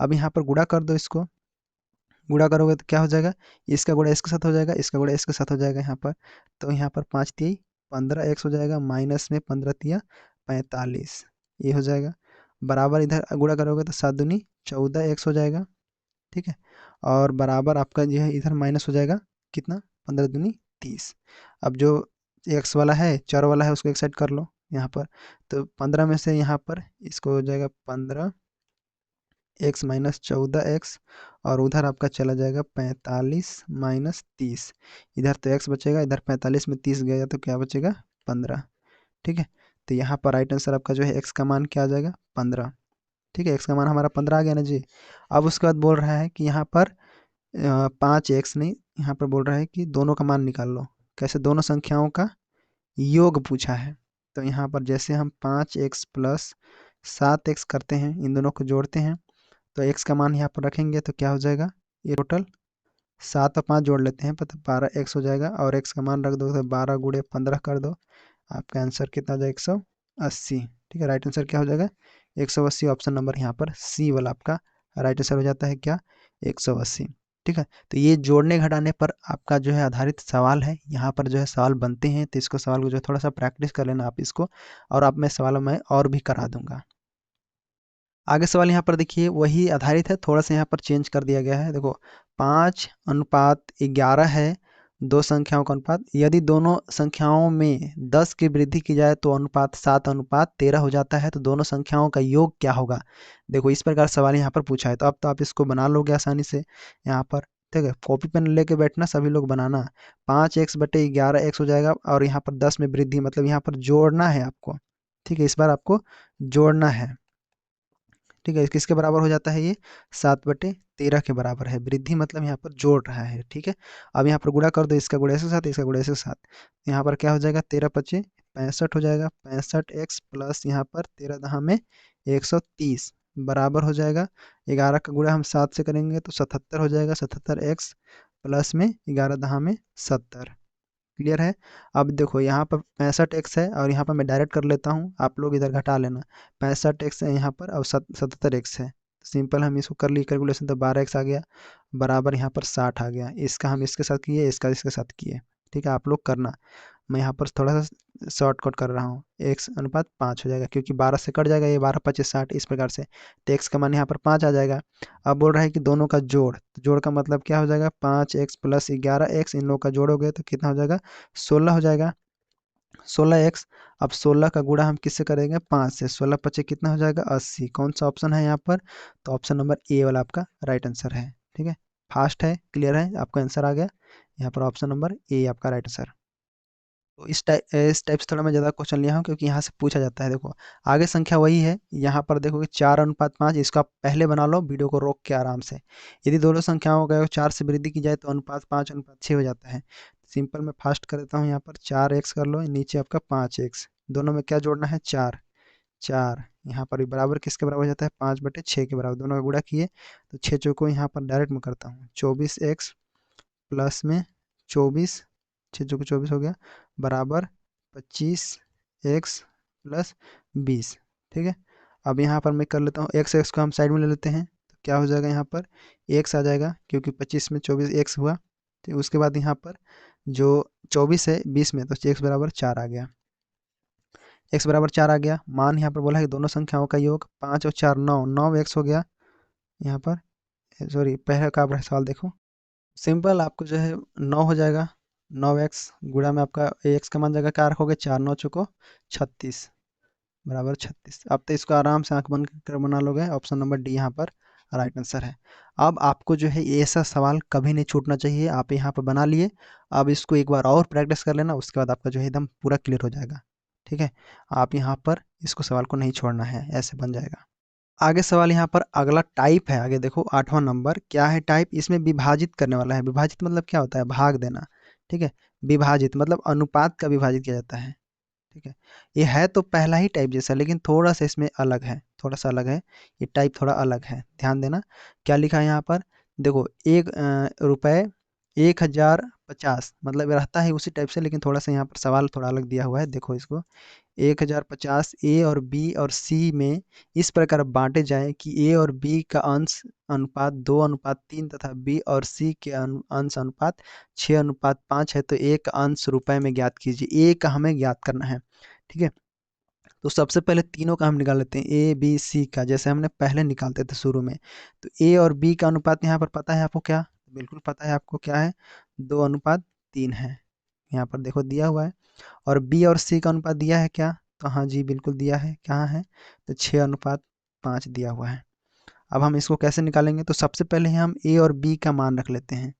[SPEAKER 1] अब यहाँ पर गुणा कर दो, इसको गुणा करोगे तो क्या हो जाएगा, इसका गुणा इसके साथ हो जाएगा, इसका गुणा इसके साथ हो जाएगा यहाँ पर। तो यहाँ पर 5×3 15x हो जाएगा, माइनस में 15×3 45, ये हो जाएगा। बराबर इधर गुणा करोगे तो 7×2 14x हो जाएगा, ठीक है। और बराबर आपका जो है इधर माइनस हो जाएगा, कितना, 15×2 30। अब जो एक्स वाला है, चर वाला है, उसको एक साइड कर लो यहाँ पर। तो 15 में से यहाँ पर इसको हो जाएगा 15x माइनस 14x, और उधर आपका चला जाएगा 45 माइनस 30। इधर तो x बचेगा, इधर 45 में 30 गया तो क्या बचेगा, 15, ठीक है। तो यहाँ पर राइट आंसर आपका जो है x का मान क्या आ जाएगा, 15, ठीक है। x का मान हमारा 15 आ गया ना जी। अब उसके बाद बोल रहा है कि यहाँ पर 5x नहीं, यहाँ पर बोल रहा है कि दोनों का मान निकाल लो। कैसे, दोनों संख्याओं का योग पूछा है। तो यहाँ पर जैसे हम 5x प्लस 7x करते हैं, इन दोनों को जोड़ते हैं, तो x का मान यहाँ पर रखेंगे तो क्या हो जाएगा, ये टोटल 7 और 5 जोड़ लेते हैं, पता 12x हो जाएगा, और x का मान रख दो तो 12×15 कर दो, आपका आंसर कितना हो जाएगा, 180, ठीक है। राइट आंसर क्या हो जाएगा, 180। ऑप्शन नंबर यहाँ पर सी वाला आपका राइट आंसर हो जाता है, क्या, 180, ठीक है। तो ये जोड़ने घटाने पर आपका जो है आधारित सवाल है, यहाँ पर जो है सवाल बनते हैं, तो इसको सवाल को जो है थोड़ा सा प्रैक्टिस कर लेना आप इसको, और आप मैं सवाल में और भी करा दूंगा। आगे सवाल यहाँ पर देखिए वही आधारित है, थोड़ा सा यहाँ पर चेंज कर दिया गया है। देखो 5:11 है, दो संख्याओं का अनुपात, यदि दोनों संख्याओं में 10 की वृद्धि की जाए तो अनुपात 7:13 हो जाता है, तो दोनों संख्याओं का योग क्या होगा। देखो इस प्रकार सवाल यहाँ पर पूछा है, तो अब तो आप इसको बना लोगे आसानी से यहाँ पर, ठीक है। कॉपी पेन लेके बैठना, सभी लोग बनाना। 5x/11x हो जाएगा, और यहाँ पर 10 में वृद्धि मतलब यहाँ पर जोड़ना है आपको, ठीक है। इस बार आपको जोड़ना है, ठीक है। किसके बराबर हो जाता है ये, 7/13 के बराबर है। वृद्धि मतलब यहाँ पर जोड़ रहा है, ठीक है। अब यहाँ पर गुणा कर दो, इसका गुणा इसके साथ, इसका गुणा इसके साथ, यहाँ पर क्या हो जाएगा, 13×5 65 हो जाएगा, 65x प्लस यहाँ पर 13×10 में 130 बराबर हो जाएगा। 11 का गुणा हम 7 से करेंगे तो 77 हो जाएगा, 77x प्लस में 11×10 में 70। क्लियर है। अब देखो यहाँ पर 65x है और यहाँ पर मैं डायरेक्ट कर लेता हूँ, आप लोग इधर घटा लेना। 65x है यहाँ पर और 77x है। सिंपल हम इसको कर लिए कैलकुलेशन, तो 12x आ गया बराबर यहाँ पर 60 आ गया। इसका हम इसके साथ किए, इसका इसके साथ किए। ठीक है, आप लोग करना। मैं यहाँ पर थोड़ा सा शॉर्टकट कर रहा हूँ। x अनुपात 5 हो जाएगा क्योंकि 12 से कट जाएगा, ये 12 25 60 इस प्रकार से। तो x का मान यहाँ पर 5 आ जाएगा। अब बोल रहा है कि दोनों का जोड़, तो जोड़ का मतलब क्या हो जाएगा, 5x प्लस 11x, इन लोगों का जोड़ हो गया तो कितना हो जाएगा, 16 हो जाएगा। 16x। अब 16 का गुणा हम किससे करेंगे, 5 से। 16 पचे कितना हो जाएगा, 80। कौन सा ऑप्शन है यहाँ पर, तो ऑप्शन नंबर ए वाला आपका राइट आंसर है। ठीक है, फास्ट है, क्लियर है, आपका आंसर आ गया। यहाँ पर ऑप्शन नंबर ए आपका राइट आंसर। तो इस टाइप से थोड़ा मैं ज़्यादा क्वेश्चन लिया हूँ क्योंकि यहाँ से पूछा जाता है। देखो आगे संख्या वही है, यहाँ पर देखो कि 4:5, इसको आप पहले बना लो वीडियो को रोक के आराम से। यदि दोनों संख्याओं का 4 से वृद्धि की जाए तो अनुपात 5:6 हो जाता है। सिंपल मैं फास्ट कर देता हूँ, यहाँ पर 4x कर लो, नीचे आपका 5x, दोनों में क्या जोड़ना है, 4। 4 यहाँ पर भी बराबर किसके बराबर हो जाता है, 5/6 के बराबर। दोनों का गुणा किए तो 6 चौको यहाँ पर डायरेक्ट में करता हूँ, 24x प्लस में 24, 6 चौको 24 हो गया बराबर 25x प्लस 20। ठीक है, अब यहाँ पर मैं कर लेता हूँ x को हम साइड में ले लेते हैं, तो क्या हो जाएगा, यहाँ पर x आ जाएगा क्योंकि 25 में 24 x हुआ। तो उसके बाद यहाँ पर जो 24 है 20 में, तो x बराबर 4 आ गया। x बराबर 4 आ गया। मान यहाँ पर बोला है कि दोनों संख्याओं का योग 5 और 4 9 हो गया यहाँ पर। सॉरी, पहले का आप सवाल देखो। सिंपल आपको जो है 9 हो जाएगा। 9x गुणा में आपका एक्स का मान जाएगा, क्या रखोगे, 4 9 चौको 36 बराबर 36। अब तो इसको आराम से आंख बंद कर बना लोगे। ऑप्शन नंबर डी यहाँ पर राइट आंसर है। अब आपको जो है ऐसा सवाल कभी नहीं छूटना चाहिए, आप यहाँ पर बना लिए। अब इसको एक बार और प्रैक्टिस कर लेना, उसके बाद आपका जो है एकदम पूरा क्लियर हो जाएगा। ठीक है, आप यहाँ पर इसको सवाल को नहीं छोड़ना है, ऐसे बन जाएगा। आगे सवाल यहाँ पर अगला टाइप है। आगे देखो 8वां नंबर क्या है टाइप, इसमें विभाजित करने वाला है। विभाजित मतलब क्या होता है, भाग देना। ठीक है, विभाजित मतलब अनुपात का विभाजित किया जाता है। ठीक है, ये है तो पहला ही टाइप जैसा, लेकिन थोड़ा सा इसमें अलग है, थोड़ा सा अलग है। ये टाइप थोड़ा अलग है, ध्यान देना। क्या लिखा है यहाँ पर, देखो एक रुपये 1050, मतलब ये रहता है उसी टाइप से, लेकिन थोड़ा सा यहाँ पर सवाल थोड़ा अलग दिया हुआ है। देखो इसको, 1050 ए और बी और सी में इस प्रकार बांटे जाएं कि ए और बी का अंश अनुपात 2:3 तथा बी और सी के अंश अनुपात 6:5 है, तो ए का अंश रुपए में ज्ञात कीजिए। ए का हमें ज्ञात करना है। ठीक है, तो सबसे पहले तीनों का हम निकाल लेते हैं, ए बी सी का, जैसे हमने पहले निकालते थे शुरू में। तो ए और बी का अनुपात यहाँ पर पता है आपको, क्या बिल्कुल पता है आपको, क्या है, 2:3 है। यहाँ पर देखो दिया हुआ है। और बी और सी का अनुपात दिया है क्या, तो हाँ जी बिल्कुल दिया है, कहाँ है, तो 6:5 दिया हुआ है। अब हम इसको कैसे निकालेंगे, तो सबसे पहले हम ए और बी का मान रख लेते हैं।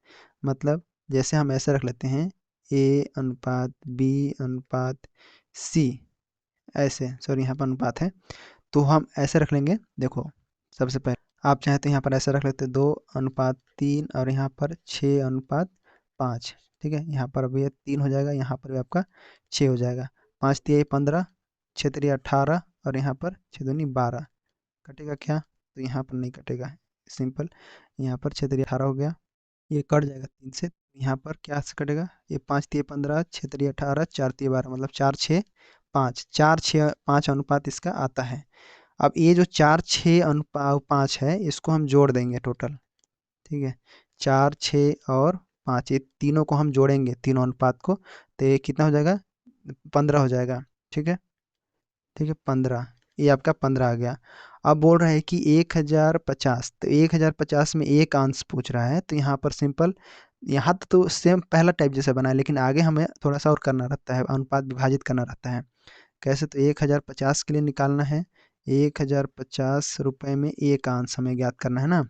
[SPEAKER 1] मतलब जैसे हम ऐसे रख लेते हैं, ए अनुपात बी अनुपात सी, ऐसे, सॉरी यहाँ पर अनुपात है, तो हम ऐसे रख लेंगे। देखो सबसे पहले आप चाहें तो यहाँ पर ऐसे रख लेते, 2:3 और यहाँ पर 6:5। ठीक है, यहाँ पर अभी 3 हो जाएगा, यहाँ पर भी आपका 6 हो जाएगा। 5 तिया 15, 6 तिया 18 और यहाँ पर 6 दूनी 12। कटेगा क्या, तो यहाँ पर नहीं कटेगा, सिंपल। यहाँ पर 6 तिया 18 हो गया, ये कट जाएगा 3 से। यहाँ पर क्या से कटेगा, ये 5 तिया 15, 6 तिया 18, 4 तिया 12, मतलब 4 6 5, 4 6 5 अनुपात इसका आता है। अब ये जो 4 6 अनुपात 5 है, इसको हम जोड़ देंगे टोटल। ठीक है, 4 6 और 5, ये तीनों को हम जोड़ेंगे, तीनों अनुपात को, तो ये कितना हो जाएगा, 15 हो जाएगा। ठीक है, ठीक है 15, ये आपका 15 आ गया। अब बोल रहा है कि 1050, तो 1050 में एक अंश पूछ रहा है, तो यहाँ पर सिंपल, यहाँ तो सेम पहला टाइप जैसे बना है, लेकिन आगे हमें थोड़ा सा और करना रहता है, अनुपात विभाजित करना रहता है। कैसे, तो 1050 के लिए निकालना है, 1050 रुपये में एक अंश हमें ज्ञात करना है ना,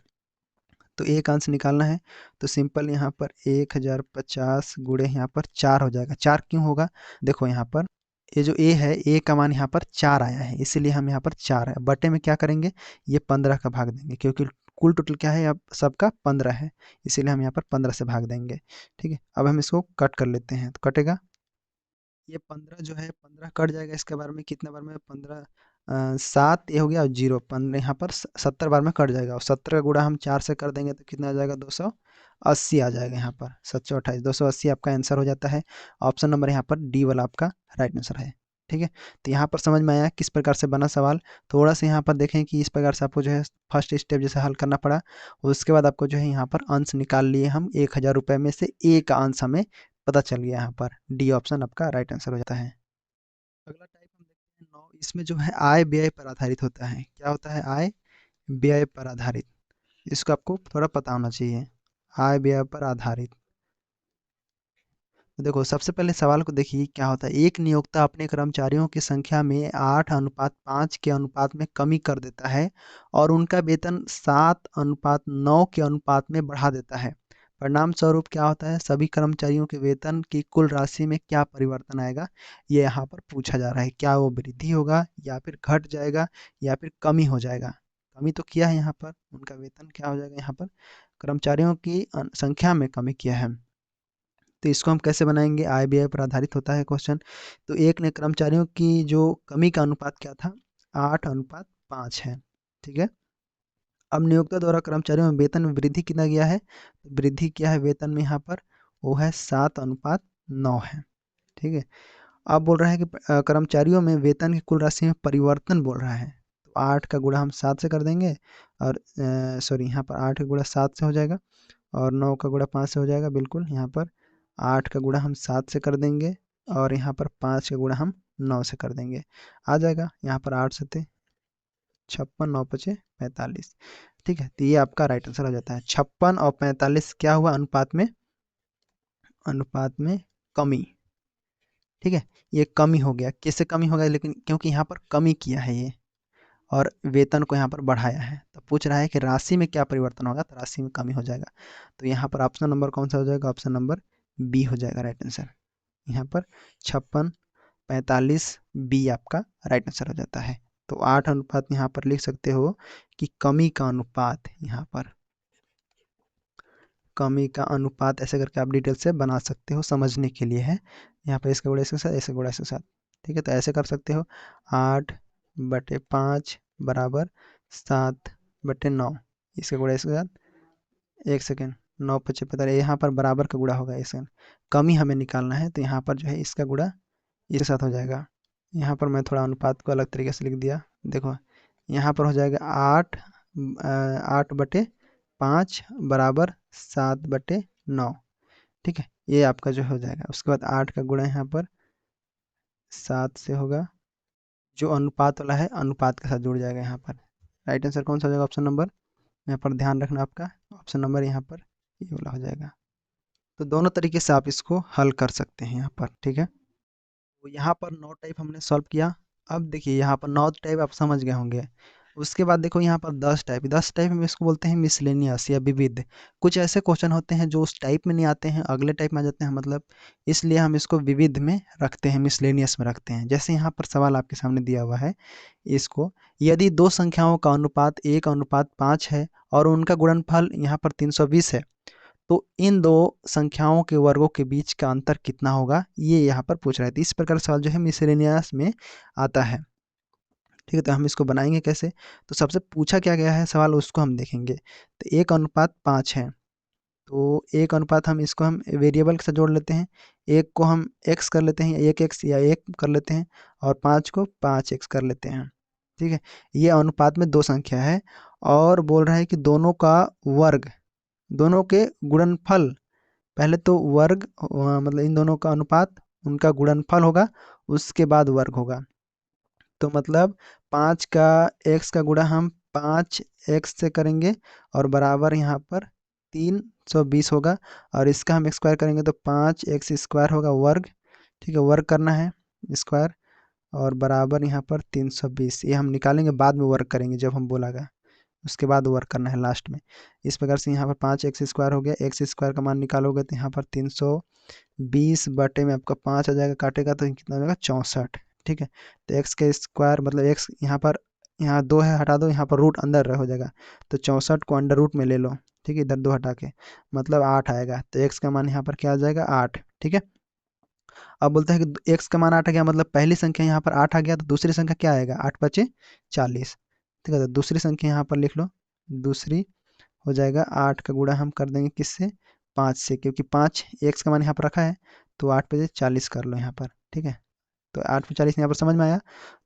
[SPEAKER 1] तो एक अंश निकालना है। तो सिंपल यहाँ पर 1050 गुणे यहाँ पर 4 हो जाएगा। 4 क्यों होगा, देखो यहाँ पर ये जो ए है, ए का मान यहाँ पर 4 आया है, इसीलिए हम यहाँ पर 4 है, बटे में क्या करेंगे, ये 15 का भाग देंगे, क्योंकि कुल टोटल क्या है, अब सबका 15 है, इसीलिए हम यहाँ पर 15 से भाग देंगे। ठीक है, अब हम इसको कट कर लेते हैं, तो कटेगा ये 15 जो है, 15 कट जाएगा, इसके बारे में कितने बार में, 15 7 ये हो गया और 0, 15 यहाँ पर 70 बार में कट जाएगा, और 70 का गुणा हम 4 से कर देंगे तो कितना आ जाएगा, 280। 80 आ जाएगा यहाँ पर, 728 280 आपका आंसर हो जाता है। ऑप्शन नंबर यहाँ पर डी वाला आपका राइट आंसर है। ठीक है, तो यहाँ पर समझ में आया किस प्रकार से बना सवाल। थोड़ा सा यहाँ पर देखें कि इस प्रकार से आपको जो है फर्स्ट स्टेप जैसे हल करना पड़ा, उसके बाद आपको जो है यहाँ पर अंश निकाल लिए हम, 1000 रुपये में से ए का अंश हमें पता चल गया। यहाँ पर डी ऑप्शन आपका राइट आंसर हो जाता है। अगला टाइप हम देखते हैं 9, इसमें जो है आय व्यय पर आधारित होता है। क्या होता है? आय व्यय पर आधारित। इसको आपको थोड़ा पता होना चाहिए, आय व्यय पर आधारित। तो देखो सबसे पहले सवाल को देखिए क्या होता है। एक नियोक्ता अपने कर्मचारियों की संख्या में 8:5 के अनुपात में कमी कर देता है और उनका वेतन 7:9 के अनुपात में बढ़ा देता है। परिणाम स्वरूप क्या होता है? सभी कर्मचारियों के वेतन की कुल राशि में क्या परिवर्तन आएगा, ये यहाँ पर पूछा जा रहा है। क्या वो वृद्धि होगा या फिर घट जाएगा या फिर कमी हो जाएगा? कमी तो किया है यहाँ पर, उनका वेतन क्या हो जाएगा? यहाँ पर कर्मचारियों की संख्या में कमी किया है। तो इसको हम कैसे बनाएंगे? आय व्यय पर आधारित होता है क्वेश्चन। तो एक ने कर्मचारियों की जो कमी का अनुपात क्या था? 8:5 है। ठीक है, अब नियोक्ता द्वारा कर्मचारियों में वेतन में वृद्धि कितना किया है? तो वृद्धि किया है वेतन में यहाँ पर, वो है 7:9 है। ठीक है, अब बोल रहा है कि कर्मचारियों में वेतन की कुल राशि में परिवर्तन बोल रहा है। तो 8 का गुणा हम 7 से कर देंगे, और सॉरी यहाँ पर 8 का गुणा 7 से हो जाएगा और 9 का गुणा 5 से हो जाएगा। बिल्कुल, यहाँ पर 8 का गुणा हम 7 से कर देंगे और यहाँ पर 5 का गुणा हम 9 से कर देंगे, आ जाएगा। यहाँ पर 8 सत्ते 56, 9 पचे 45। ठीक है, तो ये आपका राइट आंसर हो जाता है। 56 और 45 क्या हुआ? अनुपात में, अनुपात में कमी। ठीक है, ये कमी हो गया। किससे कमी हो गया? लेकिन क्योंकि यहाँ पर कमी किया है ये और वेतन को यहाँ पर बढ़ाया है, तो पूछ रहा है कि राशि में क्या परिवर्तन होगा, तो राशि में कमी हो जाएगा। तो यहाँ पर ऑप्शन नंबर कौन सा हो जाएगा? ऑप्शन नंबर बी हो जाएगा राइट आंसर। यहाँ पर 56:45 बी आपका राइट आंसर हो जाता है। तो 8 अनुपात यहाँ पर लिख सकते हो कि कमी का अनुपात, यहाँ पर कमी का अनुपात ऐसे करके आप डिटेल से बना सकते हो, समझने के लिए है। यहाँ पर इसका गुणा इसके साथ, ऐसे गुणा इसके साथ। ठीक है, तो ऐसे कर सकते हो 8/5 बराबर 7/9, इसका गुणा इसके साथ। एक सेकेंड, 9×5 = 45, यहाँ पर बराबर का गुणा होगा। इसका कमी हमें निकालना है, तो यहाँ पर जो है इसका गुणा इसके साथ हो जाएगा। यहाँ पर मैं थोड़ा अनुपात को अलग तरीके से लिख दिया। देखो यहाँ पर हो जाएगा 8/5 बराबर 7/9। ठीक है, ये आपका जो हो जाएगा। उसके बाद 8 का गुणा यहाँ पर 7 से होगा, जो अनुपात वाला है अनुपात के साथ जुड़ जाएगा। यहाँ पर राइट आंसर कौन सा हो जाएगा? ऑप्शन नंबर, यहाँ पर ध्यान रखना आपका, ऑप्शन नंबर यहाँ पर ये वाला हो जाएगा। तो दोनों तरीके से आप इसको हल कर सकते हैं यहाँ पर। ठीक है, तो यहाँ पर 9 टाइप हमने सॉल्व किया। अब देखिए यहाँ पर 9 टाइप आप समझ गए होंगे। उसके बाद देखो यहाँ पर 10 टाइप, 10 टाइप में इसको बोलते हैं मिसलेनियस या विविध। कुछ ऐसे क्वेश्चन होते हैं जो उस टाइप में नहीं आते हैं, अगले टाइप में आ जाते हैं, मतलब इसलिए हम इसको विविध में रखते हैं, मिसलेनियस में रखते हैं। जैसे यहाँ पर सवाल आपके सामने दिया हुआ है, इसको यदि दो संख्याओं का अनुपात 1:5 है और उनका गुणनफल यहाँ पर 320 है, तो इन दो संख्याओं के वर्गों के बीच का अंतर कितना होगा, ये यहाँ पर पूछ रहा है। तो इस प्रकार सवाल जो है मिसलेनियस में आता है। ठीक है, तो हम इसको बनाएंगे कैसे? तो सबसे पूछा क्या गया है सवाल, उसको हम देखेंगे। तो 1:5 है, तो 1 अनुपात हम इसको हम वेरिएबल के साथ जोड़ लेते हैं। एक को हम x कर लेते हैं, 1x या 1 कर लेते हैं, और 5 को 5x कर लेते हैं। ठीक है, ये अनुपात में दो संख्या है और बोल रहा है कि दोनों का वर्ग, दोनों के गुणनफल, पहले तो वर्ग मतलब इन दोनों का अनुपात, उनका गुणनफल होगा, उसके बाद वर्ग होगा। तो मतलब 5 का x का गुणा हम 5x से करेंगे और बराबर यहाँ पर 320 होगा, और इसका हम स्क्वायर करेंगे तो 5x² होगा वर्ग। ठीक है, वर्ग करना है स्क्वायर, और बराबर यहाँ पर 320। ये हम निकालेंगे बाद में, वर्क करेंगे जब हम बोलागा, उसके बाद वर्क करना है लास्ट में। इस प्रकार से यहाँ पर 5x² हो गया। x² का मान निकालोगे तो यहाँ पर 320 बटे में आपका 5 आ जाएगा, काटेगा तो कितना हो जाएगा? 64। ठीक है, तो x के स्क्वायर मतलब x यहाँ पर, यहाँ 2 है हटा दो, यहाँ पर रूट अंदर हो जाएगा, तो 64 को अंडर रूट में ले लो। ठीक है, इधर 2 हटा के, मतलब 8 आएगा। तो x का मान यहाँ पर क्या आ जाएगा? 8। ठीक है, अब बोलते हैं कि x का मान 8 आ गया, मतलब पहली संख्या यहाँ पर 8 आ गया, तो दूसरी संख्या क्या आएगा? 8×5 = 40। ठीक है, तो दूसरी संख्या यहाँ पर लिख लो। दूसरी हो जाएगा 8 का गुणा हम कर देंगे किससे? 5 से, क्योंकि 5 एक्स का मान यहाँ पर रखा है, तो 8 पे 40 कर लो यहाँ पर, ठीक है। तो 8 पे 40 यहाँ पर समझ में आया।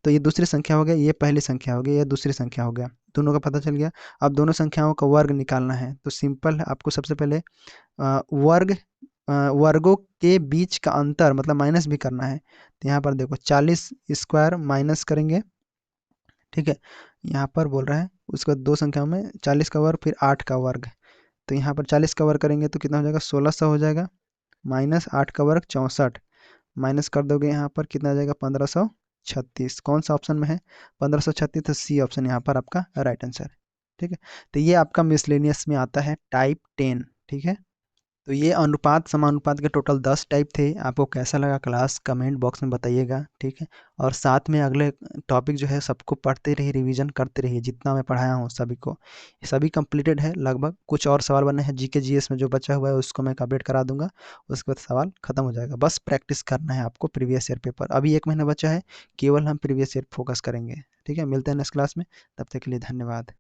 [SPEAKER 1] तो ये दूसरी संख्या हो गया, ये पहली संख्या हो गई, ये दूसरी संख्या हो गया, दोनों का पता चल गया। अब दोनों संख्याओं का वर्ग निकालना है, तो सिंपल है, आपको सबसे पहले वर्गों के बीच का अंतर मतलब माइनस भी करना है। तो यहाँ पर देखो 40 स्क्वायर माइनस करेंगे, ठीक है। यहाँ पर बोल रहा है उसके बाद दो संख्याओं में 40 का वर्ग फिर 8 का वर्ग, तो यहाँ पर 40 का वर्ग करेंगे तो कितना हो जाएगा, 1600 हो जाएगा, माइनस 8 का वर्ग 64, माइनस कर दोगे यहाँ पर कितना आ जाएगा, 1536। कौन सा ऑप्शन में है, 1536, तो सी ऑप्शन यहाँ पर आपका राइट आंसर है, ठीक है। तो ये आपका मिसलेनियस में आता है टाइप 10, ठीक है। तो ये अनुपात समानुपात के टोटल 10 टाइप थे। आपको कैसा लगा क्लास कमेंट बॉक्स में बताइएगा, ठीक है। और साथ में अगले टॉपिक जो है सबको पढ़ते रहिए, रिवीजन करते रहिए, जितना मैं पढ़ाया हूँ सभी को, सभी कंप्लीटेड है लगभग। कुछ और सवाल बने हैं जीके जीएस में, जो बचा हुआ है उसको मैं कंप्लीट करा दूंगा, उसके बाद सवाल खत्म हो जाएगा। बस प्रैक्टिस करना है आपको प्रीवियस ईयर पेपर, अभी 1 महीना बचा है, केवल हम प्रीवियस ईयर फोकस करेंगे, ठीक है। मिलते हैं नेक्स्ट क्लास में, तब तक के लिए धन्यवाद।